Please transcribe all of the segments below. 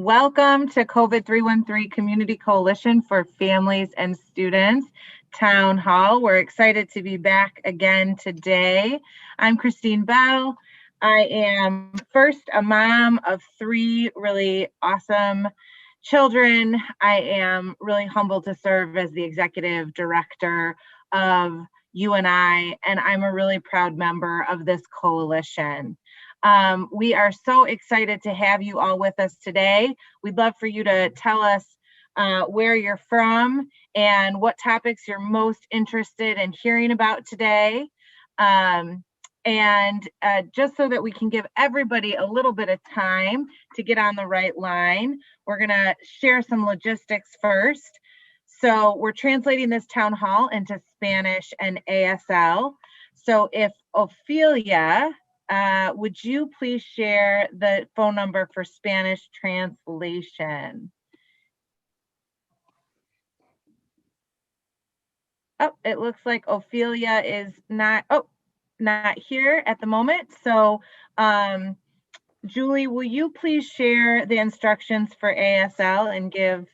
Welcome to COVID313 Community Coalition for Families and Students Town Hall. We're excited to be back again today. I'm Christine Bell. I am first a mom of three really awesome children. I am really humbled to serve as the executive director of UNI, and I'm a really proud member of this coalition. We are so excited to have you all with us today. We'd love for you to tell us where you're from and what topics you're most interested in hearing about today. Just so that we can give everybody a little bit of time to get on the right line, we're going to share some logistics first. So we're translating this town hall into Spanish and ASL. So if Ophelia, would you please share the phone number for Spanish translation? Oh, it looks like Ophelia is not here at the moment. So Julie, will you please share the instructions for ASL and give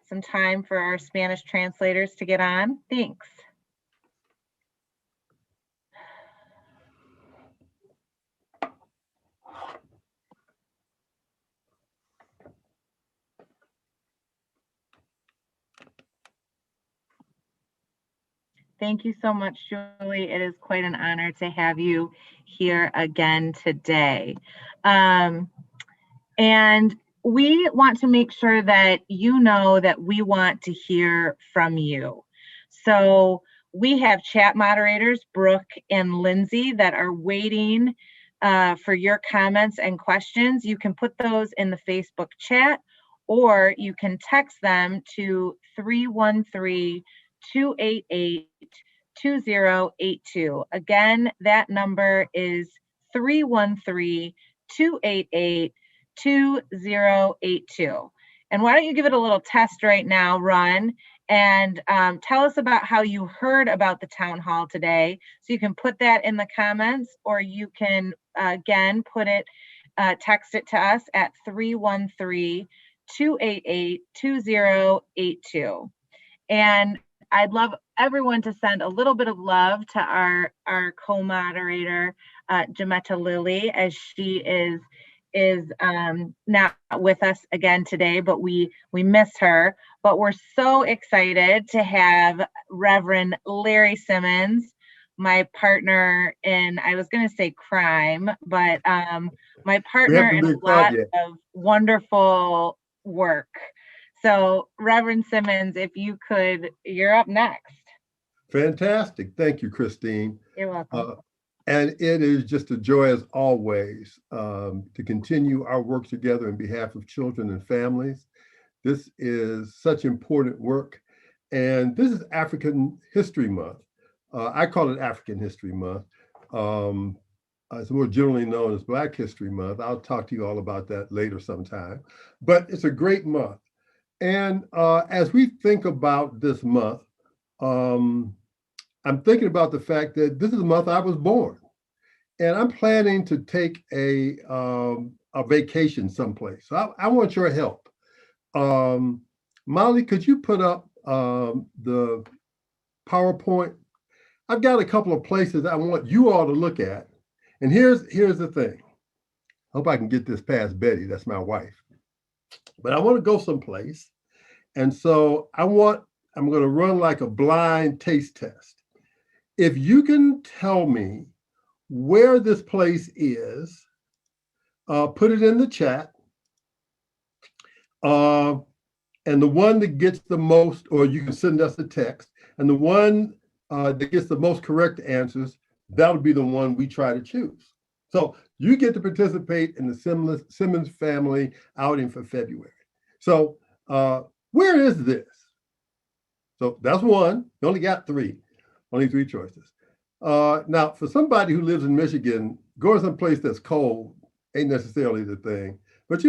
some time for our Spanish translators to get on? Thanks. Thank you so much, Julie. It is quite an honor to have you here again today. And we want to make sure that you know that we want to hear from you. So we have chat moderators, Brooke and Lindsay, that are waiting for your comments and questions. You can put those in the Facebook chat, or you can text them to 313-288-2082. Again, that number is 313-288-2082. And why don't you give it a little test right now, Run, and tell us about how you heard about the town hall today. So you can put that in the comments, or you can, again, text it to us at 313-288-2082. And I'd love everyone to send a little bit of love to our co-moderator, Jametta Lilly, as she is not with us again today, but we miss her. But we're so excited to have Reverend Larry Simmons, my partner in, I was going to say crime, but my partner in a lot of wonderful work. So Reverend Simmons, if you could, you're up next. Fantastic. Thank you, Christine. You're welcome. And it is just a joy as always to continue our work together on behalf of children and families. This is such important work. And this is African History Month. I call it African History Month. It's more generally known as Black History Month. I'll talk to you all about that later sometime. But it's a great month. And as we think about this month, I'm thinking about the fact that this is the month I was born, and I'm planning to take a vacation someplace. So I want your help. Molly, could you put up the PowerPoint? I've got a couple of places I want you all to look at. And here's the thing. I hope I can get this past Betty. That's my wife. But I want to go someplace. And so I'm going to run like a blind taste test. If you can tell me where this place is, put it in the chat. And the one that gets the most, or you can send us a text, and the one that gets the most correct answers, that'll be the one we try to choose. So you get to participate in the Simmons family outing for February. So where is this? So that's one. You only got only three choices. Now, for somebody who lives in Michigan, going someplace that's cold ain't necessarily the thing. But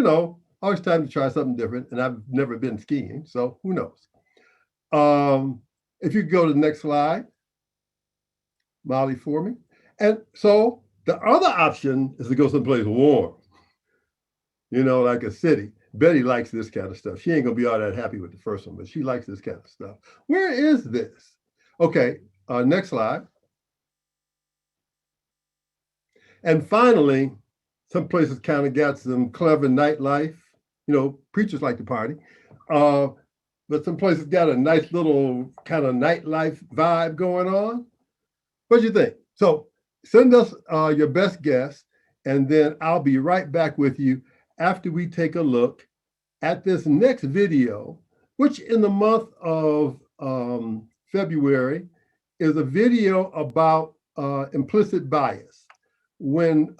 always time to try something different. And I've never been skiing, so who knows? If you could go to the next slide, Molly, for me. And so the other option is to go someplace warm, like a city. Betty likes this kind of stuff. She ain't gonna be all that happy with the first one, but she likes this kind of stuff. Where is this? Okay, next slide. And finally, some places kind of got some clever nightlife. You know, preachers like to party. But some places got a nice little kind of nightlife vibe going on. What do you think? So send us your best guess, and then I'll be right back with you after we take a look at this next video, which in the month of February is a video about implicit bias. When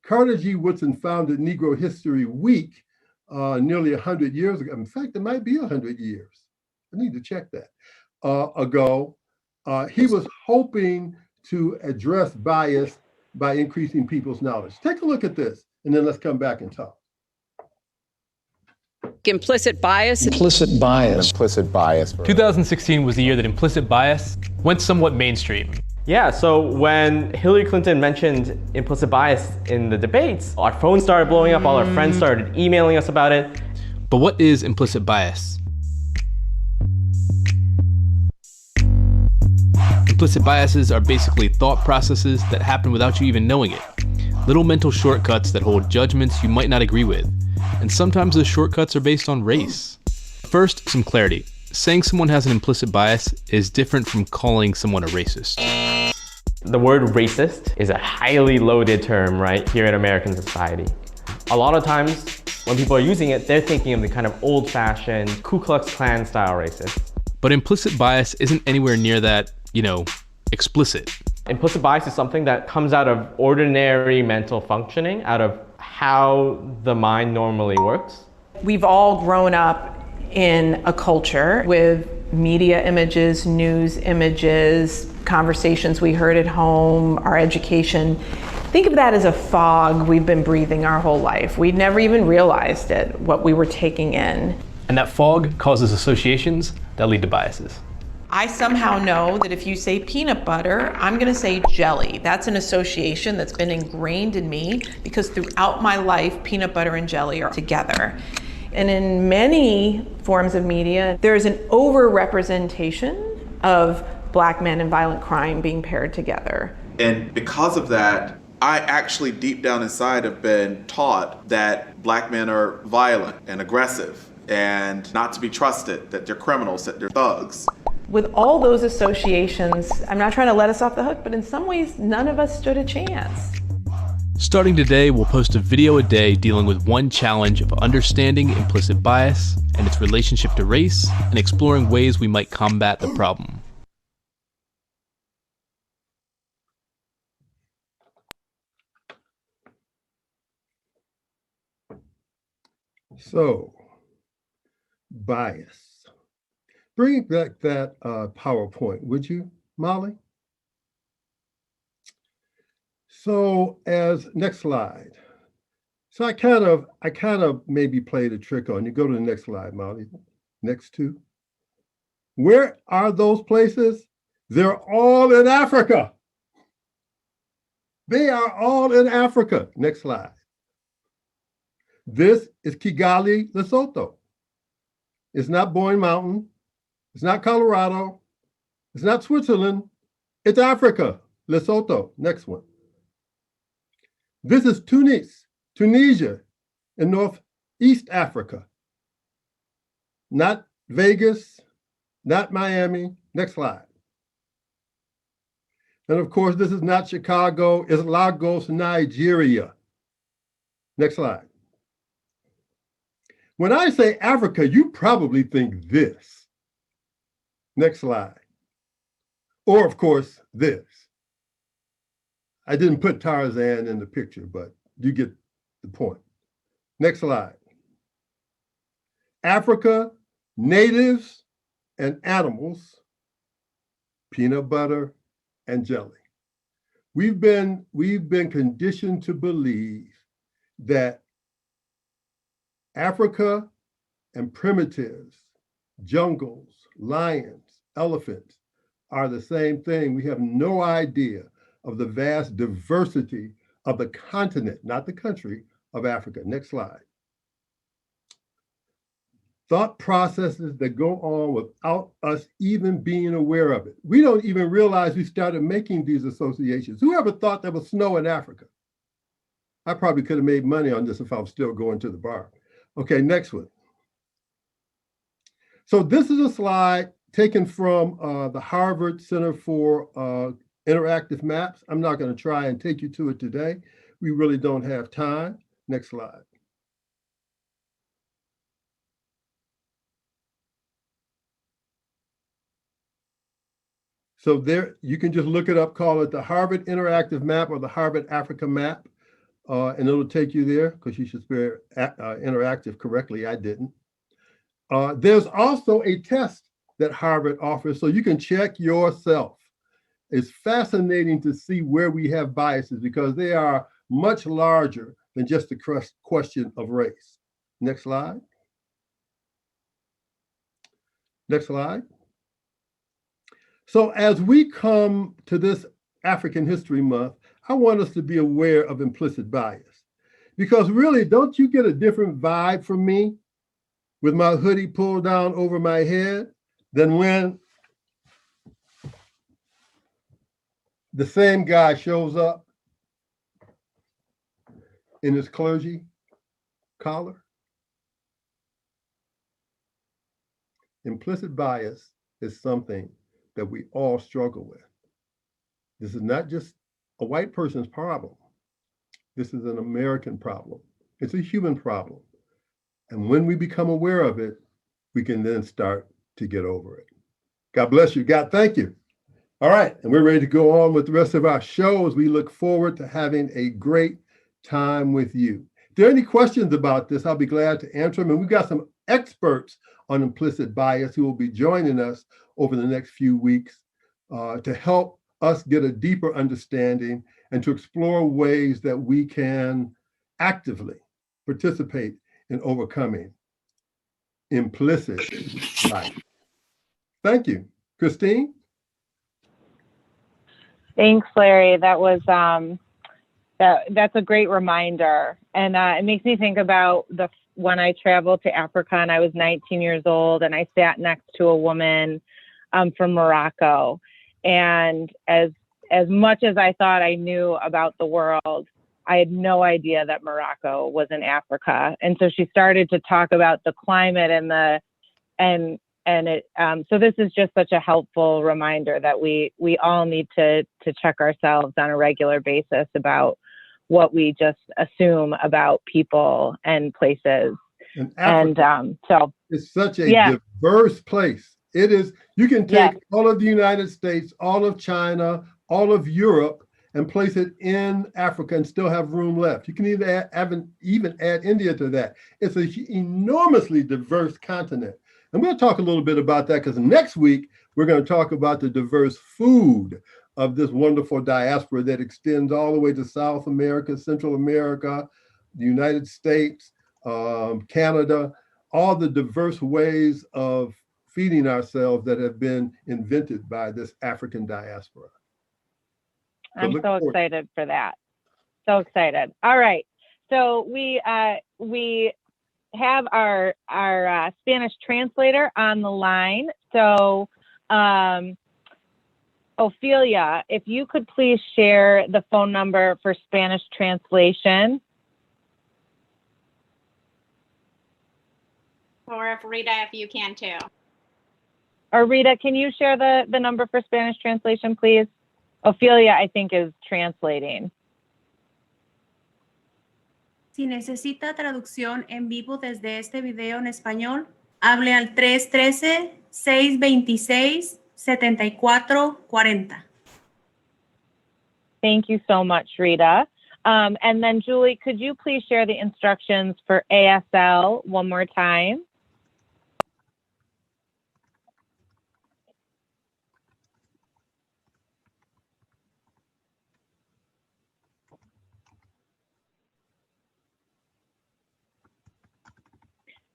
Carter G. Woodson founded Negro History Week nearly 100 years ago, in fact, it might be 100 years. I need to check that, ago, he was hoping to address bias by increasing people's knowledge. Take a look at this, and then let's come back and talk. Implicit bias. Implicit bias. Implicit bias. 2016 was the year that implicit bias went somewhat mainstream. Yeah, so when Hillary Clinton mentioned implicit bias in the debates, our phones started blowing up, all our friends started emailing us about it. But what is implicit bias? Implicit biases are basically thought processes that happen without you even knowing it. Little mental shortcuts that hold judgments you might not agree with. And sometimes those shortcuts are based on race. First, some clarity. Saying someone has an implicit bias is different from calling someone a racist. The word racist is a highly loaded term, right, here in American society. A lot of times, when people are using it, they're thinking of the kind of old-fashioned Ku Klux Klan style racist. But implicit bias isn't anywhere near that, explicit. Implicit bias is something that comes out of ordinary mental functioning, out of how the mind normally works. We've all grown up in a culture with media images, news images, conversations we heard at home, our education. Think of that as a fog we've been breathing our whole life. We never even realized it, what we were taking in. And that fog causes associations that lead to biases. I somehow know that if you say peanut butter, I'm going to say jelly. That's an association that's been ingrained in me because throughout my life, peanut butter and jelly are together. And in many forms of media, there is an overrepresentation of Black men and violent crime being paired together. And because of that, I actually deep down inside have been taught that Black men are violent and aggressive and not to be trusted, that they're criminals, that they're thugs. With all those associations, I'm not trying to let us off the hook, but in some ways, none of us stood a chance. Starting today, we'll post a video a day dealing with one challenge of understanding implicit bias and its relationship to race and exploring ways we might combat the problem. So, bias. Bring back that PowerPoint, would you, Molly? So next slide. So I kind of maybe played a trick on you. Go to the next slide, Molly. Next two. Where are those places? They're all in Africa. They are all in Africa. Next slide. This is Kigali, Lesotho. It's not Boyne Mountain. It's not Colorado. It's not Switzerland. It's Africa, Lesotho. Next one. This is Tunisia in Northeast Africa. Not Vegas, not Miami. Next slide. And of course, this is not Chicago. It's Lagos, Nigeria. Next slide. When I say Africa, you probably think this. Next slide. Or, of course, this. I didn't put Tarzan in the picture, but you get the point. Next slide. Africa, natives and animals, peanut butter and jelly. We've been conditioned to believe that Africa and primitives, jungles, lions, elephants are the same thing. We have no idea of the vast diversity of the continent, not the country, of Africa. Next slide. thought processes that go on without us even being aware of it. We don't even realize we started making these associations. Whoever thought there was snow in Africa? I probably could have made money on this if I was still going to the bar. Okay, next one. So this is a slide taken from the Harvard Center for Interactive Maps. I'm not going to try and take you to it today. We really don't have time. Next slide. So there, you can just look it up, call it the Harvard Interactive Map or the Harvard Africa Map, and it'll take you there because you should spell interactive correctly. I didn't. There's also a test that Harvard offers so you can check yourself. It's fascinating to see where we have biases because they are much larger than just the question of race. Next slide. Next slide. So as we come to this African History Month, I want us to be aware of implicit bias. Because really, don't you get a different vibe from me with my hoodie pulled down over my head than when the same guy shows up in his clergy collar? Implicit bias is something that we all struggle with. This is not just a white person's problem. This is an American problem. It's a human problem. And when we become aware of it, we can then start to get over it. God bless you. God, thank you. All right, and we're ready to go on with the rest of our show as we look forward to having a great time with you. If there are any questions about this, I'll be glad to answer them. And we've got some experts on implicit bias who will be joining us over the next few weeks to help us get a deeper understanding and to explore ways that we can actively participate in overcoming implicit bias. Thank you. Christine? Thanks, Larry. That was that's a great reminder, and it makes me think about when I traveled to Africa and I was 19 years old, and I sat next to a woman from Morocco, and as much as I thought I knew about the world, I had no idea that Morocco was in Africa. And so she started to talk about the climate so this is just such a helpful reminder that we all need to check ourselves on a regular basis about what we just assume about people and places. And Africa it's such a diverse place. It is, you can take all of the United States, all of China, all of Europe, and place it in Africa and still have room left. You can even add India to that. It's an enormously diverse continent. I'm going to talk a little bit about that because next week, we're going to talk about the diverse food of this wonderful diaspora that extends all the way to South America, Central America, the United States, Canada, all the diverse ways of feeding ourselves that have been invented by this African diaspora. I'm so excited for that. So excited. All right. So we have our Spanish translator on the line. So Ophelia, if you could please share the phone number for Spanish translation. Or if Rita, if you can too. Or Rita, can you share the number for Spanish translation, please? Ophelia, I think, is translating. Si necesita traducción en vivo desde este video en español, hable al 313-626-7440. Thank you so much, Rita. And then Julie, could you please share the instructions for ASL one more time?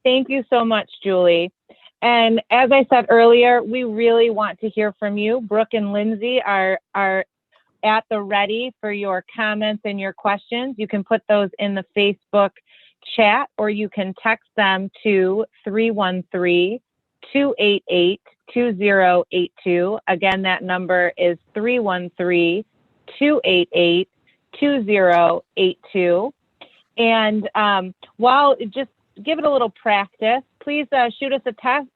Thank you so much, Julie. And as I said earlier, we really want to hear from you. Brooke and Lindsay are at the ready for your comments and your questions. You can put those in the Facebook chat or you can text them to 313-288-2082. Again, that number is 313-288-2082. And while just give it a little practice, please shoot us a text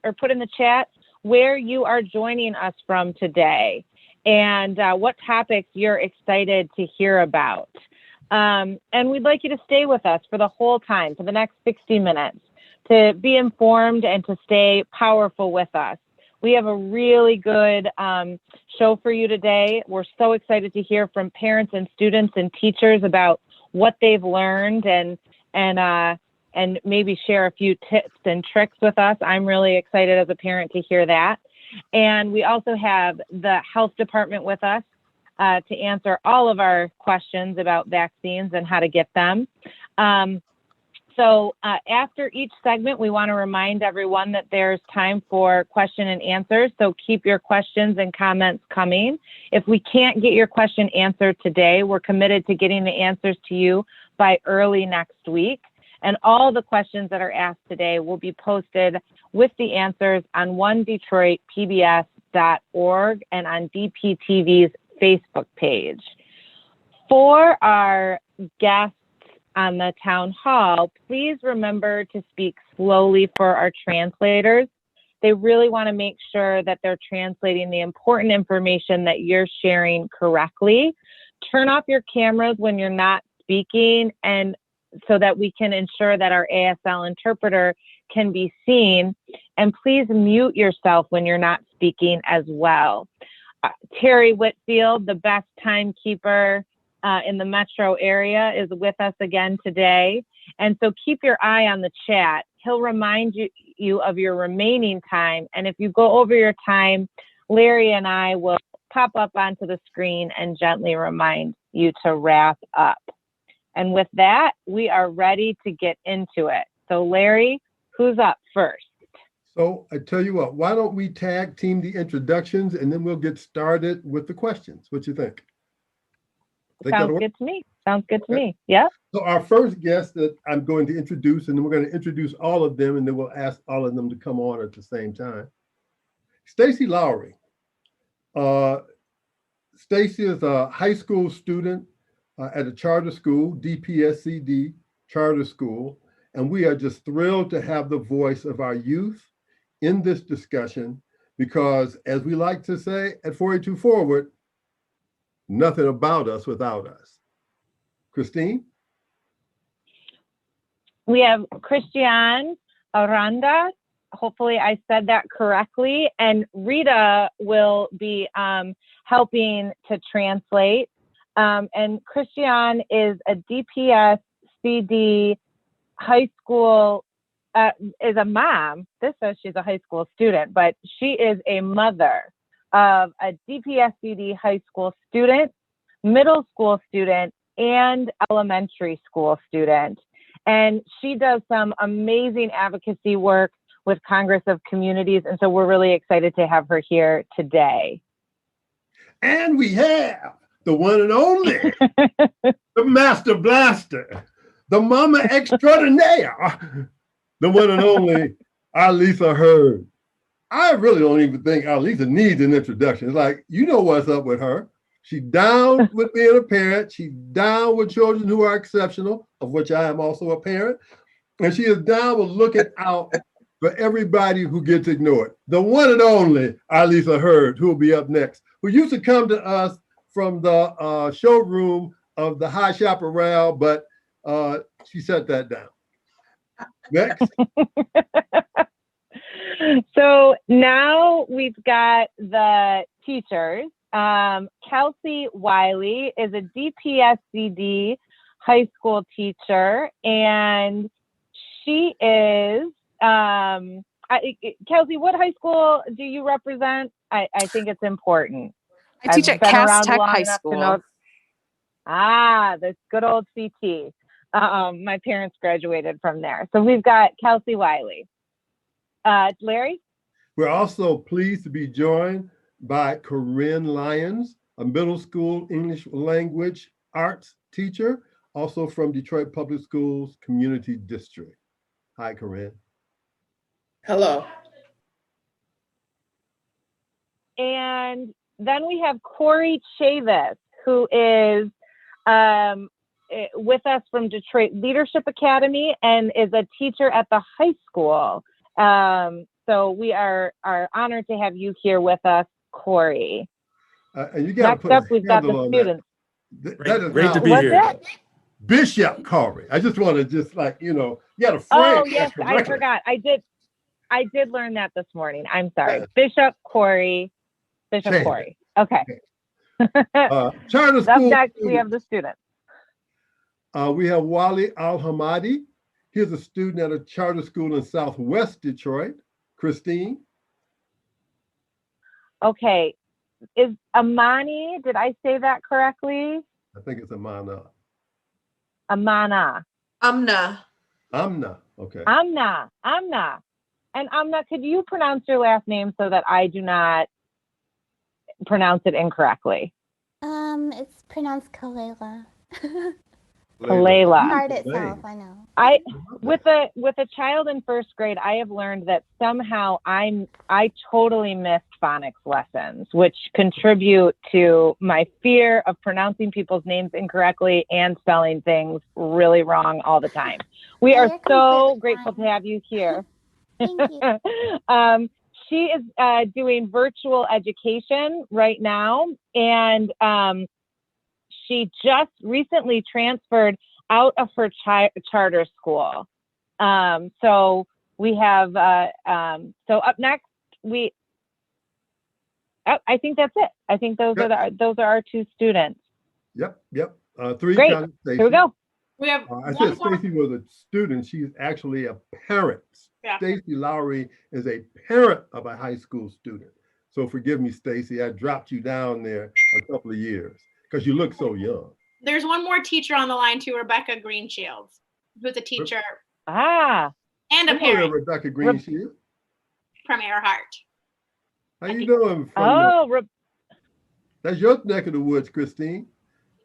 or put in the chat where you are joining us from today and what topics you're excited to hear about. And we'd like you to stay with us for the whole time, for the next 60 minutes, to be informed and to stay powerful with us. We have a really good show for you today. We're so excited to hear from parents and students and teachers about what they've learned and maybe share a few tips and tricks with us. I'm really excited as a parent to hear that. And we also have the health department with us to answer all of our questions about vaccines and how to get them. So after each segment, we want to remind everyone that there's time for question and answers. So keep your questions and comments coming. If we can't get your question answered today, we're committed to getting the answers to you by early next week. And all the questions that are asked today will be posted with the answers on onedetroitpbs.org and on DPTV's Facebook page. For our guests on the town hall, please remember to speak slowly for our translators. They really want to make sure that they're translating the important information that you're sharing correctly. Turn off your cameras when you're not speaking, and so that we can ensure that our ASL interpreter can be seen. And please mute yourself when you're not speaking as well. Terry Whitfield, the best timekeeper in the metro area, is with us again today. And so keep your eye on the chat. He'll remind you of your remaining time. And if you go over your time, Larry and I will pop up onto the screen and gently remind you to wrap up. And with that, we are ready to get into it. So Larry, who's up first? So I tell you what, why don't we tag team the introductions and then we'll get started with the questions. What you think? Sounds good to me. Sounds good to me. Yeah. So our first guest that I'm going to introduce, and then we're going to introduce all of them, and then we'll ask all of them to come on at the same time. Stacy Lowry. Stacy is a high school student at a charter school, DPSCD charter school, and we are just thrilled to have the voice of our youth in this discussion because, as we like to say at 482 Forward, nothing about us without us. Christine? We have Christian Aranda. Hopefully I said that correctly. And Rita will be helping to translate. And Christian is a DPSCD high school, is a mom. This says she's a high school student, but she is a mother of a DPSCD high school student, middle school student, and elementary school student. And she does some amazing advocacy work with Congress of Communities. And so we're really excited to have her here today. And we have the one and only, the Master Blaster, the Mama Extraordinaire, the one and only Alisa Hurd. I really don't even think Alisa needs an introduction. It's like, you know what's up with her. She's down with being a parent. She's down with children who are exceptional, of which I am also a parent. And she is down with looking out for everybody who gets ignored. The one and only Alisa Hurd, who will be up next, who used to come to us from the showroom of the High Chaparral, but she set that down. Next. So now we've got the teachers. Kelsey Wiley is a DPSCD high school teacher, and she is, Kelsey, what high school do you represent? I think it's important. I teach at Cass Tech High School. The good old CT. My parents graduated from there. So we've got Kelsey Wiley. Larry? We're also pleased to be joined by Corinne Lyons, a middle school English language arts teacher, also from Detroit Public Schools Community District. Hi, Corinne. Hello. And then we have Corey Chavis, who is with us from Detroit Leadership Academy and is a teacher at the high school. So we are honored to have you here with us, Corey. And you got Next up, we've got the students. That is Great to be What's here. that? Bishop Corey. I just want to you got a friend. Oh, yes, I forgot. I did learn that this morning. I'm sorry. Bishop Corey. Bishop Same. Corey. Okay. Charter Up school. next, we have the students. We have Wally Al-Hamadi. He's a student at a charter school in Southwest Detroit. Christine. Okay. Is Amani, did I say that correctly? I think it's Amana. Amana. Amna. Okay. Amna. And Amna, could you pronounce your last name so that I do not pronounce it incorrectly? It's pronounced Kalela. Kalela. Hard itself, I know. With a child in first grade, I have learned that somehow I totally missed phonics lessons, which contribute to my fear of pronouncing people's names incorrectly and spelling things really wrong all the time. We are so grateful to have you here. Thank you. She is doing virtual education right now, and she just recently transferred out of her charter school. So we have, so up next, I think that's it. I think those are our two students. Yep. Three. Great. Here we go. We have I one said more. Stacy was a student. She's actually a parent. Yeah. Stacy Lowry is a parent of a high school student. So forgive me, Stacy, I dropped you down there a couple of years because you look so young. There's one more teacher on the line too, Rebecca Greenshields, who's a teacher and a I know parent Rebecca Greenshield. from Earhart. How you doing? That's your neck of the woods, Christine.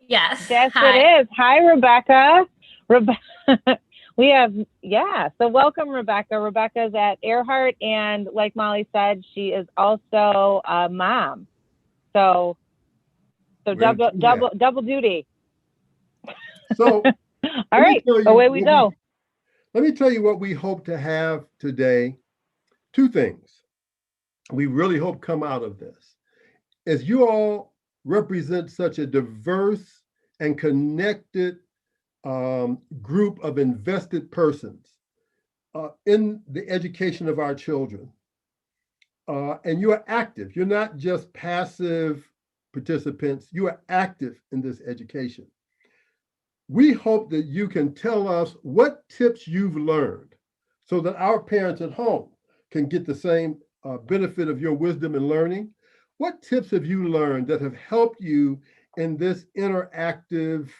Yes. Yes, it is. Hi, Rebecca. We have, so welcome, Rebecca. Rebecca's at Earhart, and like Molly said, she is also a mom. So double duty. So, all right, away we go. Let me tell you what we hope to have today. Two things we really hope come out of this. As you all represent such a diverse and connected group of invested persons in the education of our children. And you are active. You're not just passive participants. You are active in this education. We hope that you can tell us what tips you've learned so that our parents at home can get the same benefit of your wisdom and learning. What tips have you learned that have helped you in this interactive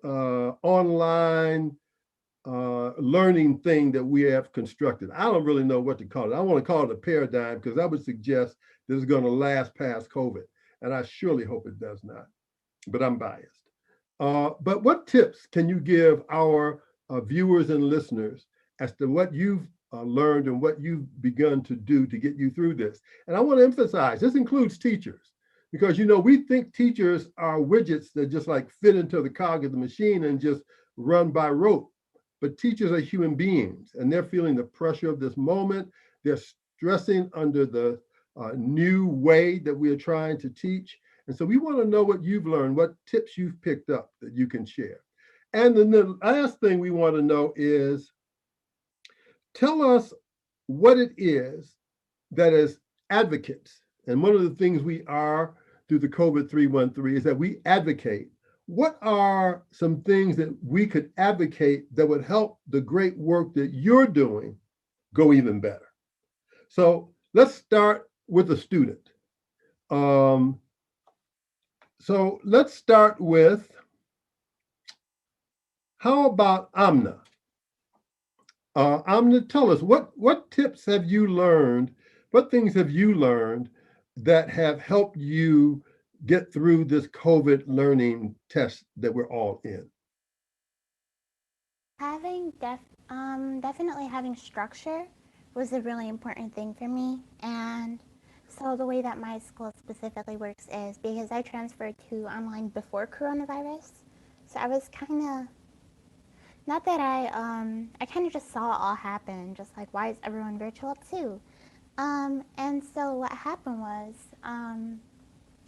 online learning thing that we have constructed? I don't really know what to call it. I want to call it a paradigm because I would suggest this is going to last past COVID, and I surely hope it does not, but I'm biased. But what tips can you give our viewers and listeners as to what you've learned and what you've begun to do to get you through this? And I want to emphasize, this includes teachers, because, we think teachers are widgets that just like fit into the cog of the machine and just run by rote. But teachers are human beings, and they're feeling the pressure of this moment. They're stressing under the new way that we are trying to teach. And so we want to know what you've learned, what tips you've picked up that you can share. And then the last thing we want to know is, tell us what it is that as advocates, and one of the things we are through the COVID313 is that we advocate. What are some things that we could advocate that would help the great work that you're doing go even better? So let's start with a student. So let's start with, how about Amna? Amna, tell us, what tips have you learned? What things have you learned that have helped you get through this COVID learning test that we're all in? Definitely having structure was a really important thing for me. And so the way that my school specifically works is because I transferred to online before coronavirus. So I was kind of, not that I kind of just saw it all happen, just like, why is everyone virtual too? And so what happened was,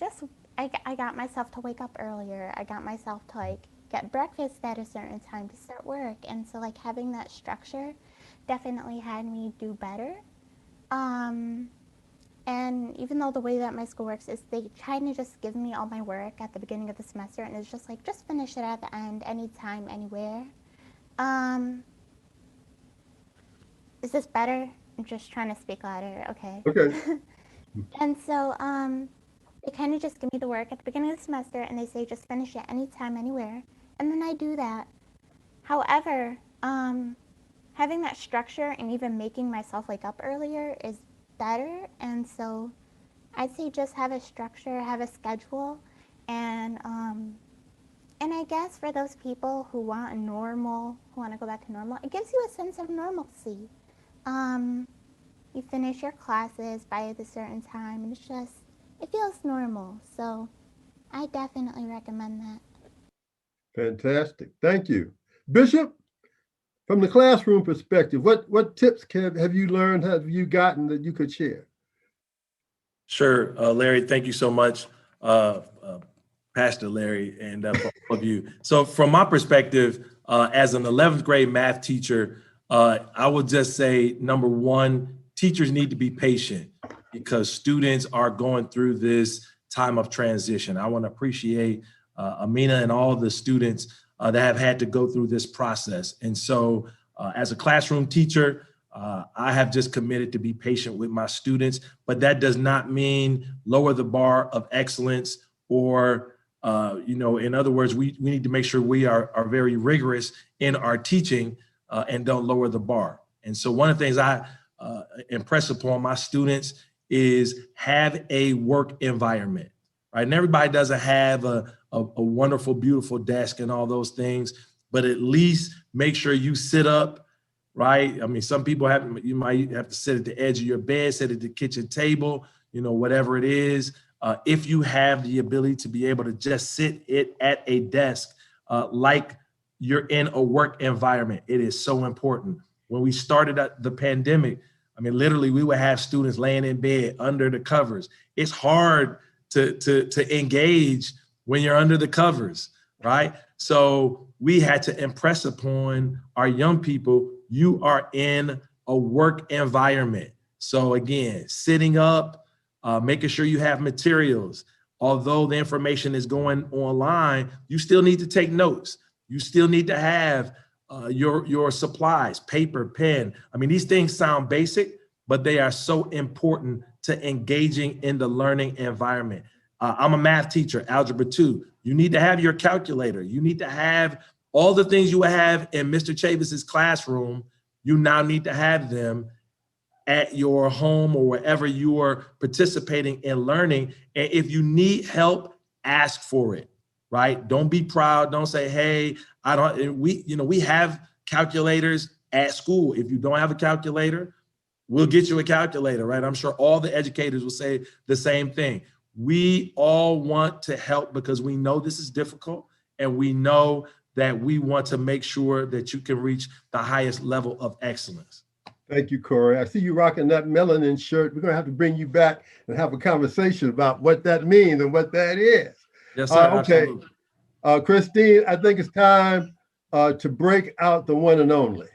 just I got myself to wake up earlier. I got myself to like get breakfast at a certain time to start work. And so like having that structure definitely had me do better. And even though the way that my school works is they try to just give me all my work at the beginning of the semester, and it's just like, just finish it at the end, anytime, anywhere. Is this better? I'm just trying to speak louder. Okay. Okay. And so they kind of just give me the work at the beginning of the semester, and they say just finish it anytime, anywhere. And then I do that. However, having that structure and even making myself wake up earlier is better. And so I'd say just have a structure, have a schedule, and I guess for those people who want who want to go back to normal, it gives you a sense of normalcy. You finish your classes by a certain time, and it feels normal. So I definitely recommend that. Fantastic. Thank you. Bishop, from the classroom perspective, what tips have you learned, have you gotten that you could share? Sure, Larry, thank you so much, Pastor Larry, and for all of you. So from my perspective, as an 11th grade math teacher, I would just say, number one, teachers need to be patient because students are going through this time of transition. I want to appreciate Amina and all the students that have had to go through this process. And so as a classroom teacher, I have just committed to be patient with my students, but that does not mean lower the bar of excellence or, in other words, we need to make sure we are very rigorous in our teaching and don't lower the bar. And so one of the things I impress upon my students is have a work environment, right? And everybody doesn't have a wonderful, beautiful desk and all those things, but at least make sure you sit up, right? I mean, some people you might have to sit at the edge of your bed, sit at the kitchen table, whatever it is. If you have the ability to be able to just sit at a desk like you're in a work environment, it is so important. When we started the pandemic, I mean, literally we would have students laying in bed under the covers. It's hard to engage when you're under the covers, right? So we had to impress upon our young people, you are in a work environment. So again, sitting up, making sure you have materials. Although the information is going online, you still need to take notes. You still need to have your supplies, paper, pen. I mean, these things sound basic, but they are so important to engaging in the learning environment. I'm a math teacher, Algebra 2. You need to have your calculator. You need to have all the things you would have in Mr. Chavis's classroom. You now need to have them at your home or wherever you are participating in learning. And if you need help, ask for it, right? Don't be proud. Don't say, hey, I don't, we have calculators at school. If you don't have a calculator, we'll get you a calculator, right? I'm sure all the educators will say the same thing. We all want to help because we know this is difficult and we know that we want to make sure that you can reach the highest level of excellence. Thank you, Corey. I see you rocking that melanin shirt. We're going to have to bring you back and have a conversation about what that means and what that is. Yes, sir. Okay. Christine, I think it's time to break out the one and only.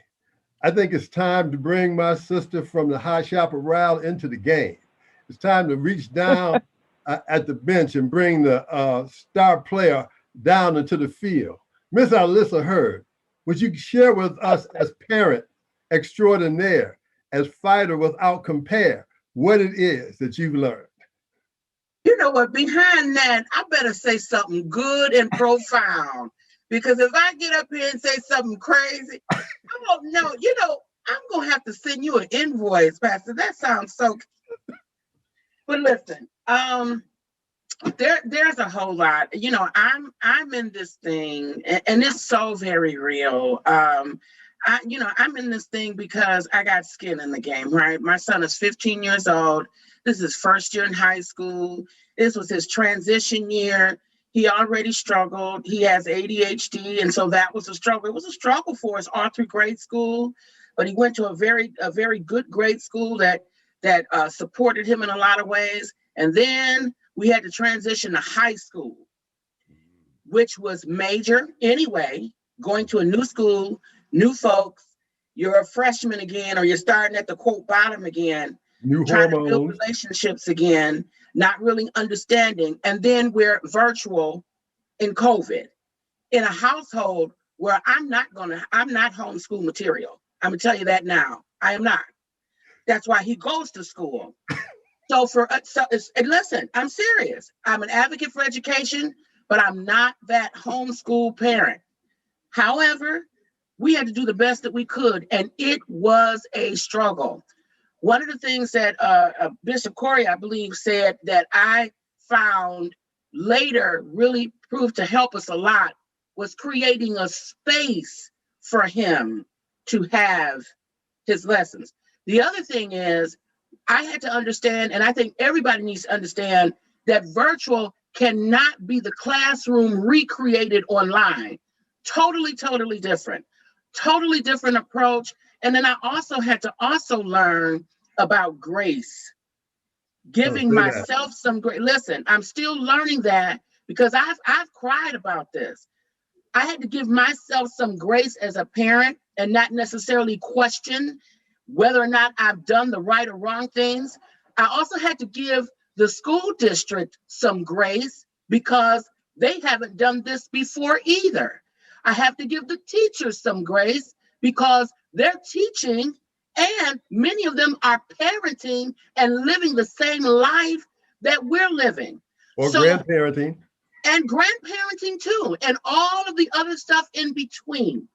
I think it's time to bring my sister from the High Chaparral into the game. It's time to reach down at the bench and bring the star player down into the field. Miss Alyssa Hurd, would you share with us as parent extraordinaire, as fighter without compare, what it is that you've learned? You know what, behind that, I better say something good and profound, because if I get up here and say something crazy, I don't know, I'm going to have to send you an invoice, Pastor. That sounds so, but listen, There's a whole lot. You know, I'm in this thing, and it's so very real. I'm in this thing because I got skin in the game, right? My son is 15 years old. This is his first year in high school. This was his transition year. He already struggled. He has ADHD, and so that was a struggle. It was a struggle for us all through grade school, but he went to a very good grade school that supported him in a lot of ways. And then we had to transition to high school, which was major anyway, going to a new school, new folks. You're a freshman again, or you're starting at the quote bottom again, New trying hormones. to build relationships again, not really understanding. And then we're virtual in COVID in a household where I'm not homeschool material. I'm gonna tell you that now. I am not. That's why he goes to school. And listen, I'm serious. I'm an advocate for education, but I'm not that homeschool parent. However, we had to do the best that we could, and it was a struggle. One of the things that Bishop Corey, I believe, said that I found later really proved to help us a lot was creating a space for him to have his lessons. The other thing is, I had to understand, and I think everybody needs to understand, that virtual cannot be the classroom recreated online. Totally different. Totally different approach. And then I also had to learn about grace, giving myself some grace. Listen, I'm still learning that because I've cried about this. I had to give myself some grace as a parent and not necessarily question whether or not I've done the right or wrong things. I also had to give the school district some grace because they haven't done this before either. I have to give the teachers some grace because they're teaching and many of them are parenting and living the same life that we're living. Or grandparenting. And grandparenting too, and all of the other stuff in between.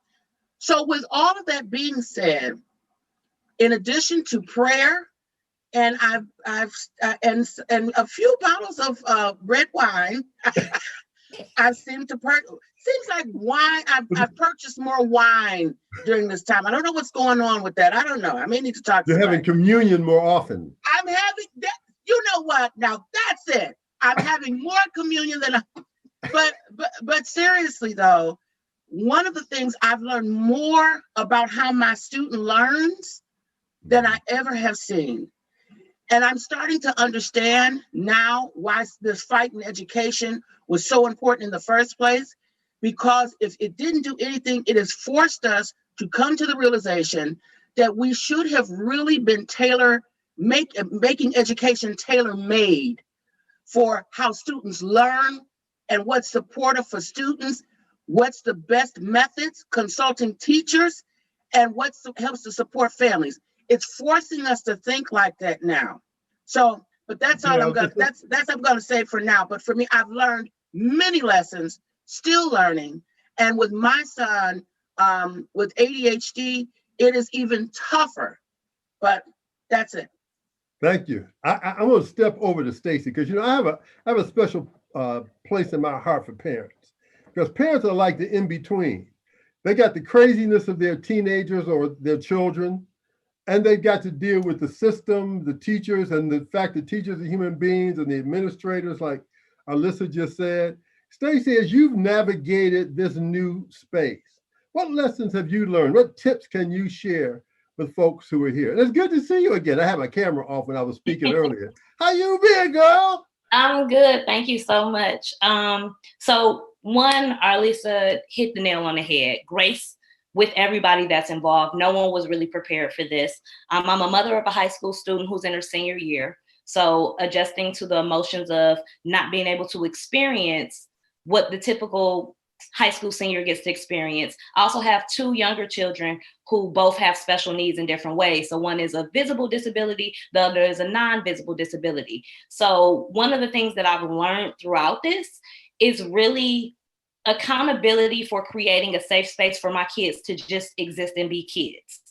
So with all of that being said, in addition to prayer, and I've a few bottles of red wine, I seem to seems like wine. I've purchased more wine during this time. I don't know what's going on with that. I don't know. I may need to talk to You're somebody. having communion more often. I'm having that. You know what? Now that's it. I'm having more communion than but seriously though, one of the things I've learned more about how my student learns than I ever have seen. And I'm starting to understand now why this fight in education was so important in the first place, because if it didn't do anything, it has forced us to come to the realization that we should have really been making education tailor-made for how students learn and what's supportive for students, what's the best methods, consulting teachers, and what helps to support families. It's forcing us to think like that now. So, but that's all I'm gonna say for now. But for me, I've learned many lessons, still learning. And with my son, with ADHD, it is even tougher, but that's it. Thank you. I'm going to step over to Stacy because, you know, I have a special place in my heart for parents, because parents are like the in-between. They got the craziness of their teenagers or their children, and they've got to deal with the system, the teachers, and the fact that teachers are human beings, and the administrators, like Alyssa just said. Stacy, as you've navigated this new space, what lessons have you learned? What tips can you share with folks who are here? And it's good to see you again. I had my camera off when I was speaking earlier. How you been, girl? I'm good. Thank you so much. So one, Arlisa hit the nail on the head. Grace with everybody that's involved. No one was really prepared for this. I'm a mother of a high school student who's in her senior year. So adjusting to the emotions of not being able to experience what the typical high school senior gets to experience. I also have two younger children who both have special needs in different ways. So one is a visible disability, the other is a non-visible disability. So one of the things that I've learned throughout this is really accountability for creating a safe space for my kids to just exist and be kids.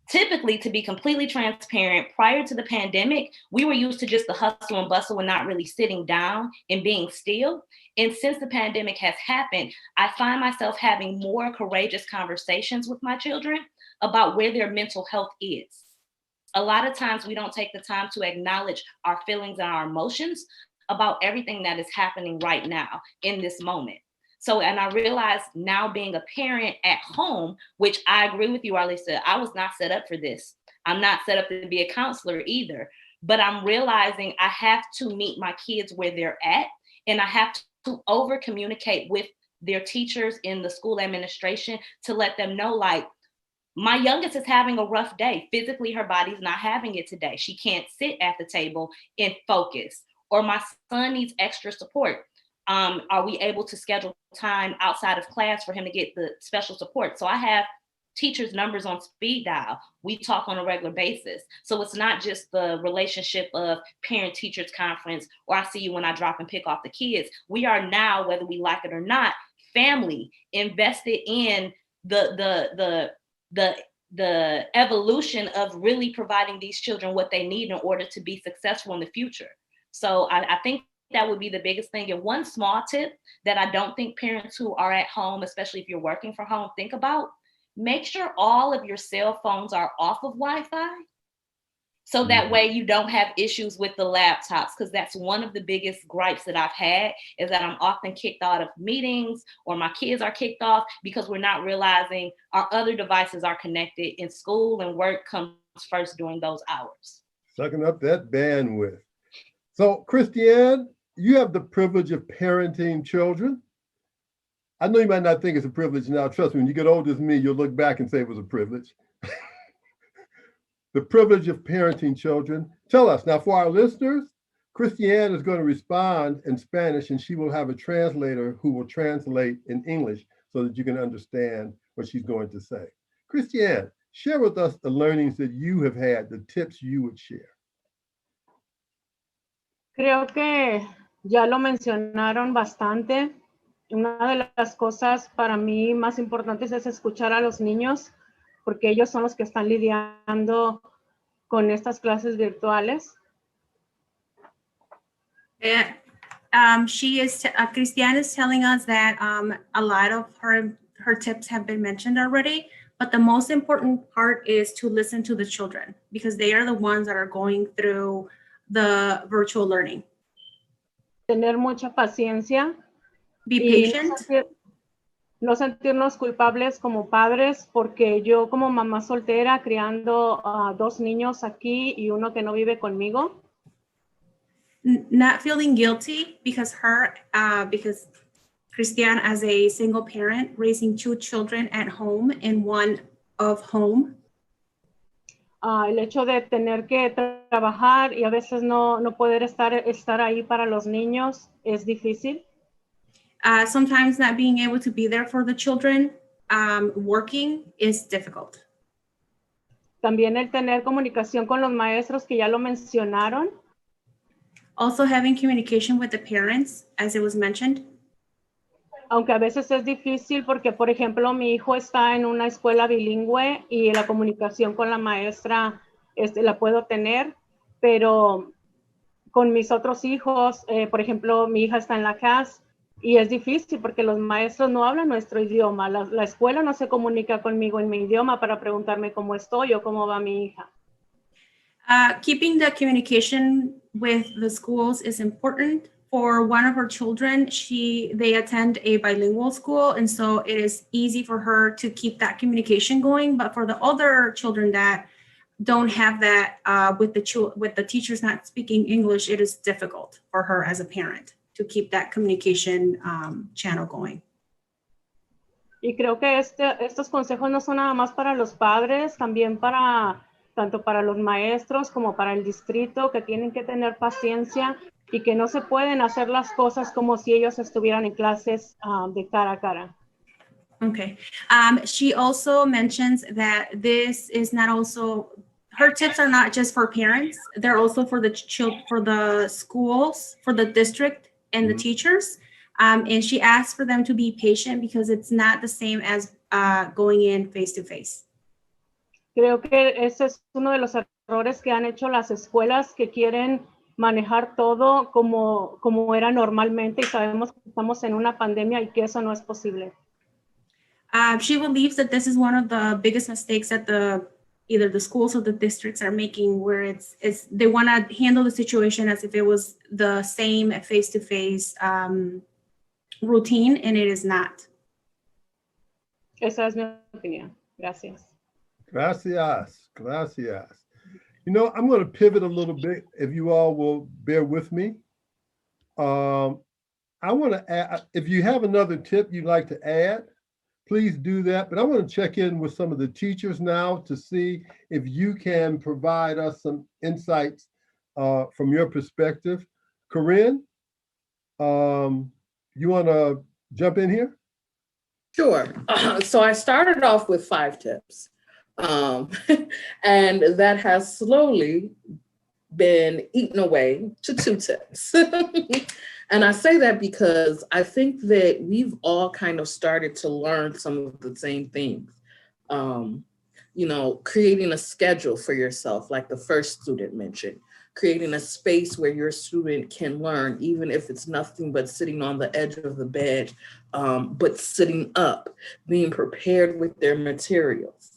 typically, to be completely transparent, prior to the pandemic, we were used to just the hustle and bustle and not really sitting down and being still. And since the pandemic has happened, I find myself having more courageous conversations with my children about where their mental health is. A lot of times we don't take the time to acknowledge our feelings and our emotions about everything that is happening right now in this moment. So, and I realize now being a parent at home, which I agree with you, Arlisa, I was not set up for this. I'm not set up to be a counselor either, but I'm realizing I have to meet my kids where they're at, and I have to over communicate with their teachers in the school administration to let them know, like, my youngest is having a rough day. Physically, her body's not having it today. She can't sit at the table and focus. Or my son needs extra support. Are we able to schedule time outside of class for him to get the special support? So I have teachers' numbers on speed dial. We talk on a regular basis. So it's not just the relationship of parent-teachers conference, or I see you when I drop and pick off the kids. We are now, whether we like it or not, family invested in the evolution of really providing these children what they need in order to be successful in the future. So I think that would be the biggest thing. And one small tip that I don't think parents who are at home, especially if you're working from home, think about: make sure all of your cell phones are off of Wi-Fi. So that way you don't have issues with the laptops, because that's one of the biggest gripes that I've had, is that I'm often kicked out of meetings, or my kids are kicked off because we're not realizing our other devices are connected, and school and work comes first during those hours. Sucking up that bandwidth. So, Christiane, you have the privilege of parenting children. I know you might not think it's a privilege now. Trust me, when you get older as me, you'll look back and say it was a privilege. The privilege of parenting children. Tell us, now for our listeners, Christiane is going to respond in Spanish, and she will have a translator who will translate in English so that you can understand what she's going to say. Christiane, share with us the learnings that you have had, the tips you would share. Creo que ya lo mencionaron bastante. Una de las cosas para mí más importantes es escuchar a los niños, porque ellos son los que están lidiando con estas clases virtuales. Christiane is telling us that a lot of her tips have been mentioned already, but the most important part is to listen to the children, because they are the ones that are going through the virtual learning. Tener mucha paciencia. Be patient. No sentirnos culpables como padres, porque yo como mamá soltera criando a 2 niños aquí y uno que no vive conmigo. Not feeling guilty because Christiane, as a single parent, raising 2 children at home and one of home. El hecho de tener que trabajar y a veces no poder estar ahí para los niños es difícil. Sometimes not being able to be there for the children, working is difficult. También el tener comunicación con los maestros, que ya lo mencionaron. Also having communication with the parents, as it was mentioned. Aunque a veces es difícil porque, por ejemplo, mi hijo está en una escuela bilingüe y la comunicación con la maestra la puedo tener, pero con mis otros hijos, por ejemplo, mi hija está en la CAS y es difícil porque los maestros no hablan nuestro idioma. La escuela no se comunica conmigo en mi idioma para preguntarme cómo estoy o cómo va mi hija. Keeping the communication with the schools is important. For one of her children, they attend a bilingual school, and so it is easy for her to keep that communication going. But for the other children that don't have that, with the teachers not speaking English, it is difficult for her as a parent to keep that communication channel going. Y creo que estos consejos no son nada más para los padres, también tanto para los maestros como para el distrito, que tienen que tener paciencia y que no se pueden hacer las cosas como si ellos estuvieran en clases de cara a cara. Okay. She also mentions that this is not also, her tips are not just for parents, they're also for the schools, for the district and the teachers. And she asks for them to be patient because it's not the same as going in face to face. Creo que ese es uno de los errores que han hecho las escuelas que quieren manejar todo como era normalmente y sabemos que estamos en una pandemia y que eso no es posible. She believes that this is one of the biggest mistakes that either the schools or the districts are making, where it's they want to handle the situation as if it was the same face-to-face routine, and it is not. Esa es mi opinión. Gracias. Gracias. Gracias. You know, I'm going to pivot a little bit, if you all will bear with me. I want to add, if you have another tip you'd like to add, please do that. But I want to check in with some of the teachers now to see if you can provide us some insights from your perspective. Corinne, you want to jump in here? Sure. So I started off with 5 tips. And that has slowly been eaten away to 2 tips. And I say that because I think that we've all kind of started to learn some of the same things. You know, creating a schedule for yourself, like the first student mentioned, creating a space where your student can learn, even if it's nothing but sitting on the edge of the bed, but sitting up, being prepared with their materials.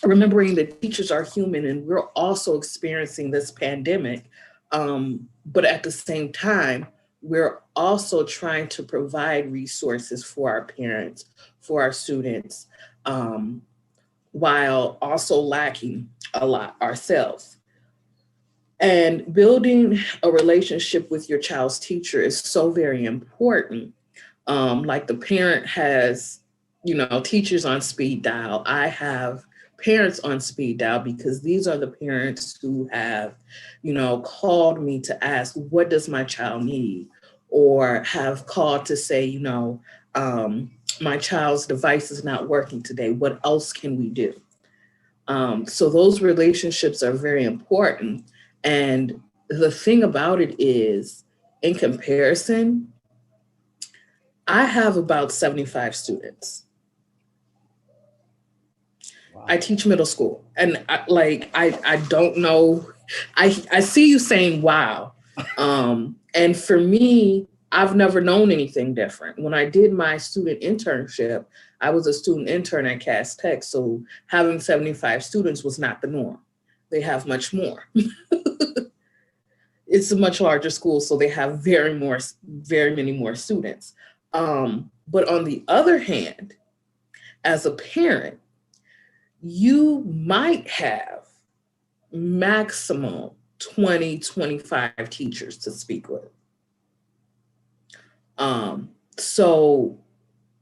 Remembering that teachers are human and we're also experiencing this pandemic, but at the same time, we're also trying to provide resources for our parents, for our students, while also lacking a lot ourselves. And building a relationship with your child's teacher is so very important. Like the parent has, you know, teachers on speed dial. I have parents on speed dial because these are the parents who have, you know, called me to ask, what does my child need? Or have called to say, you know, my child's device is not working today. What else can we do? So those relationships are very important. And the thing about it is, in comparison, I have about 75 students. Wow. I teach middle school, and I don't know, I see you saying, wow. And for me, I've never known anything different. When I did my student internship, I was a student intern at Cass Tech, so having 75 students was not the norm. They have much more. It's a much larger school, so they have very many more students. But on the other hand, as a parent, you might have maximum 20, 25 teachers to speak with. So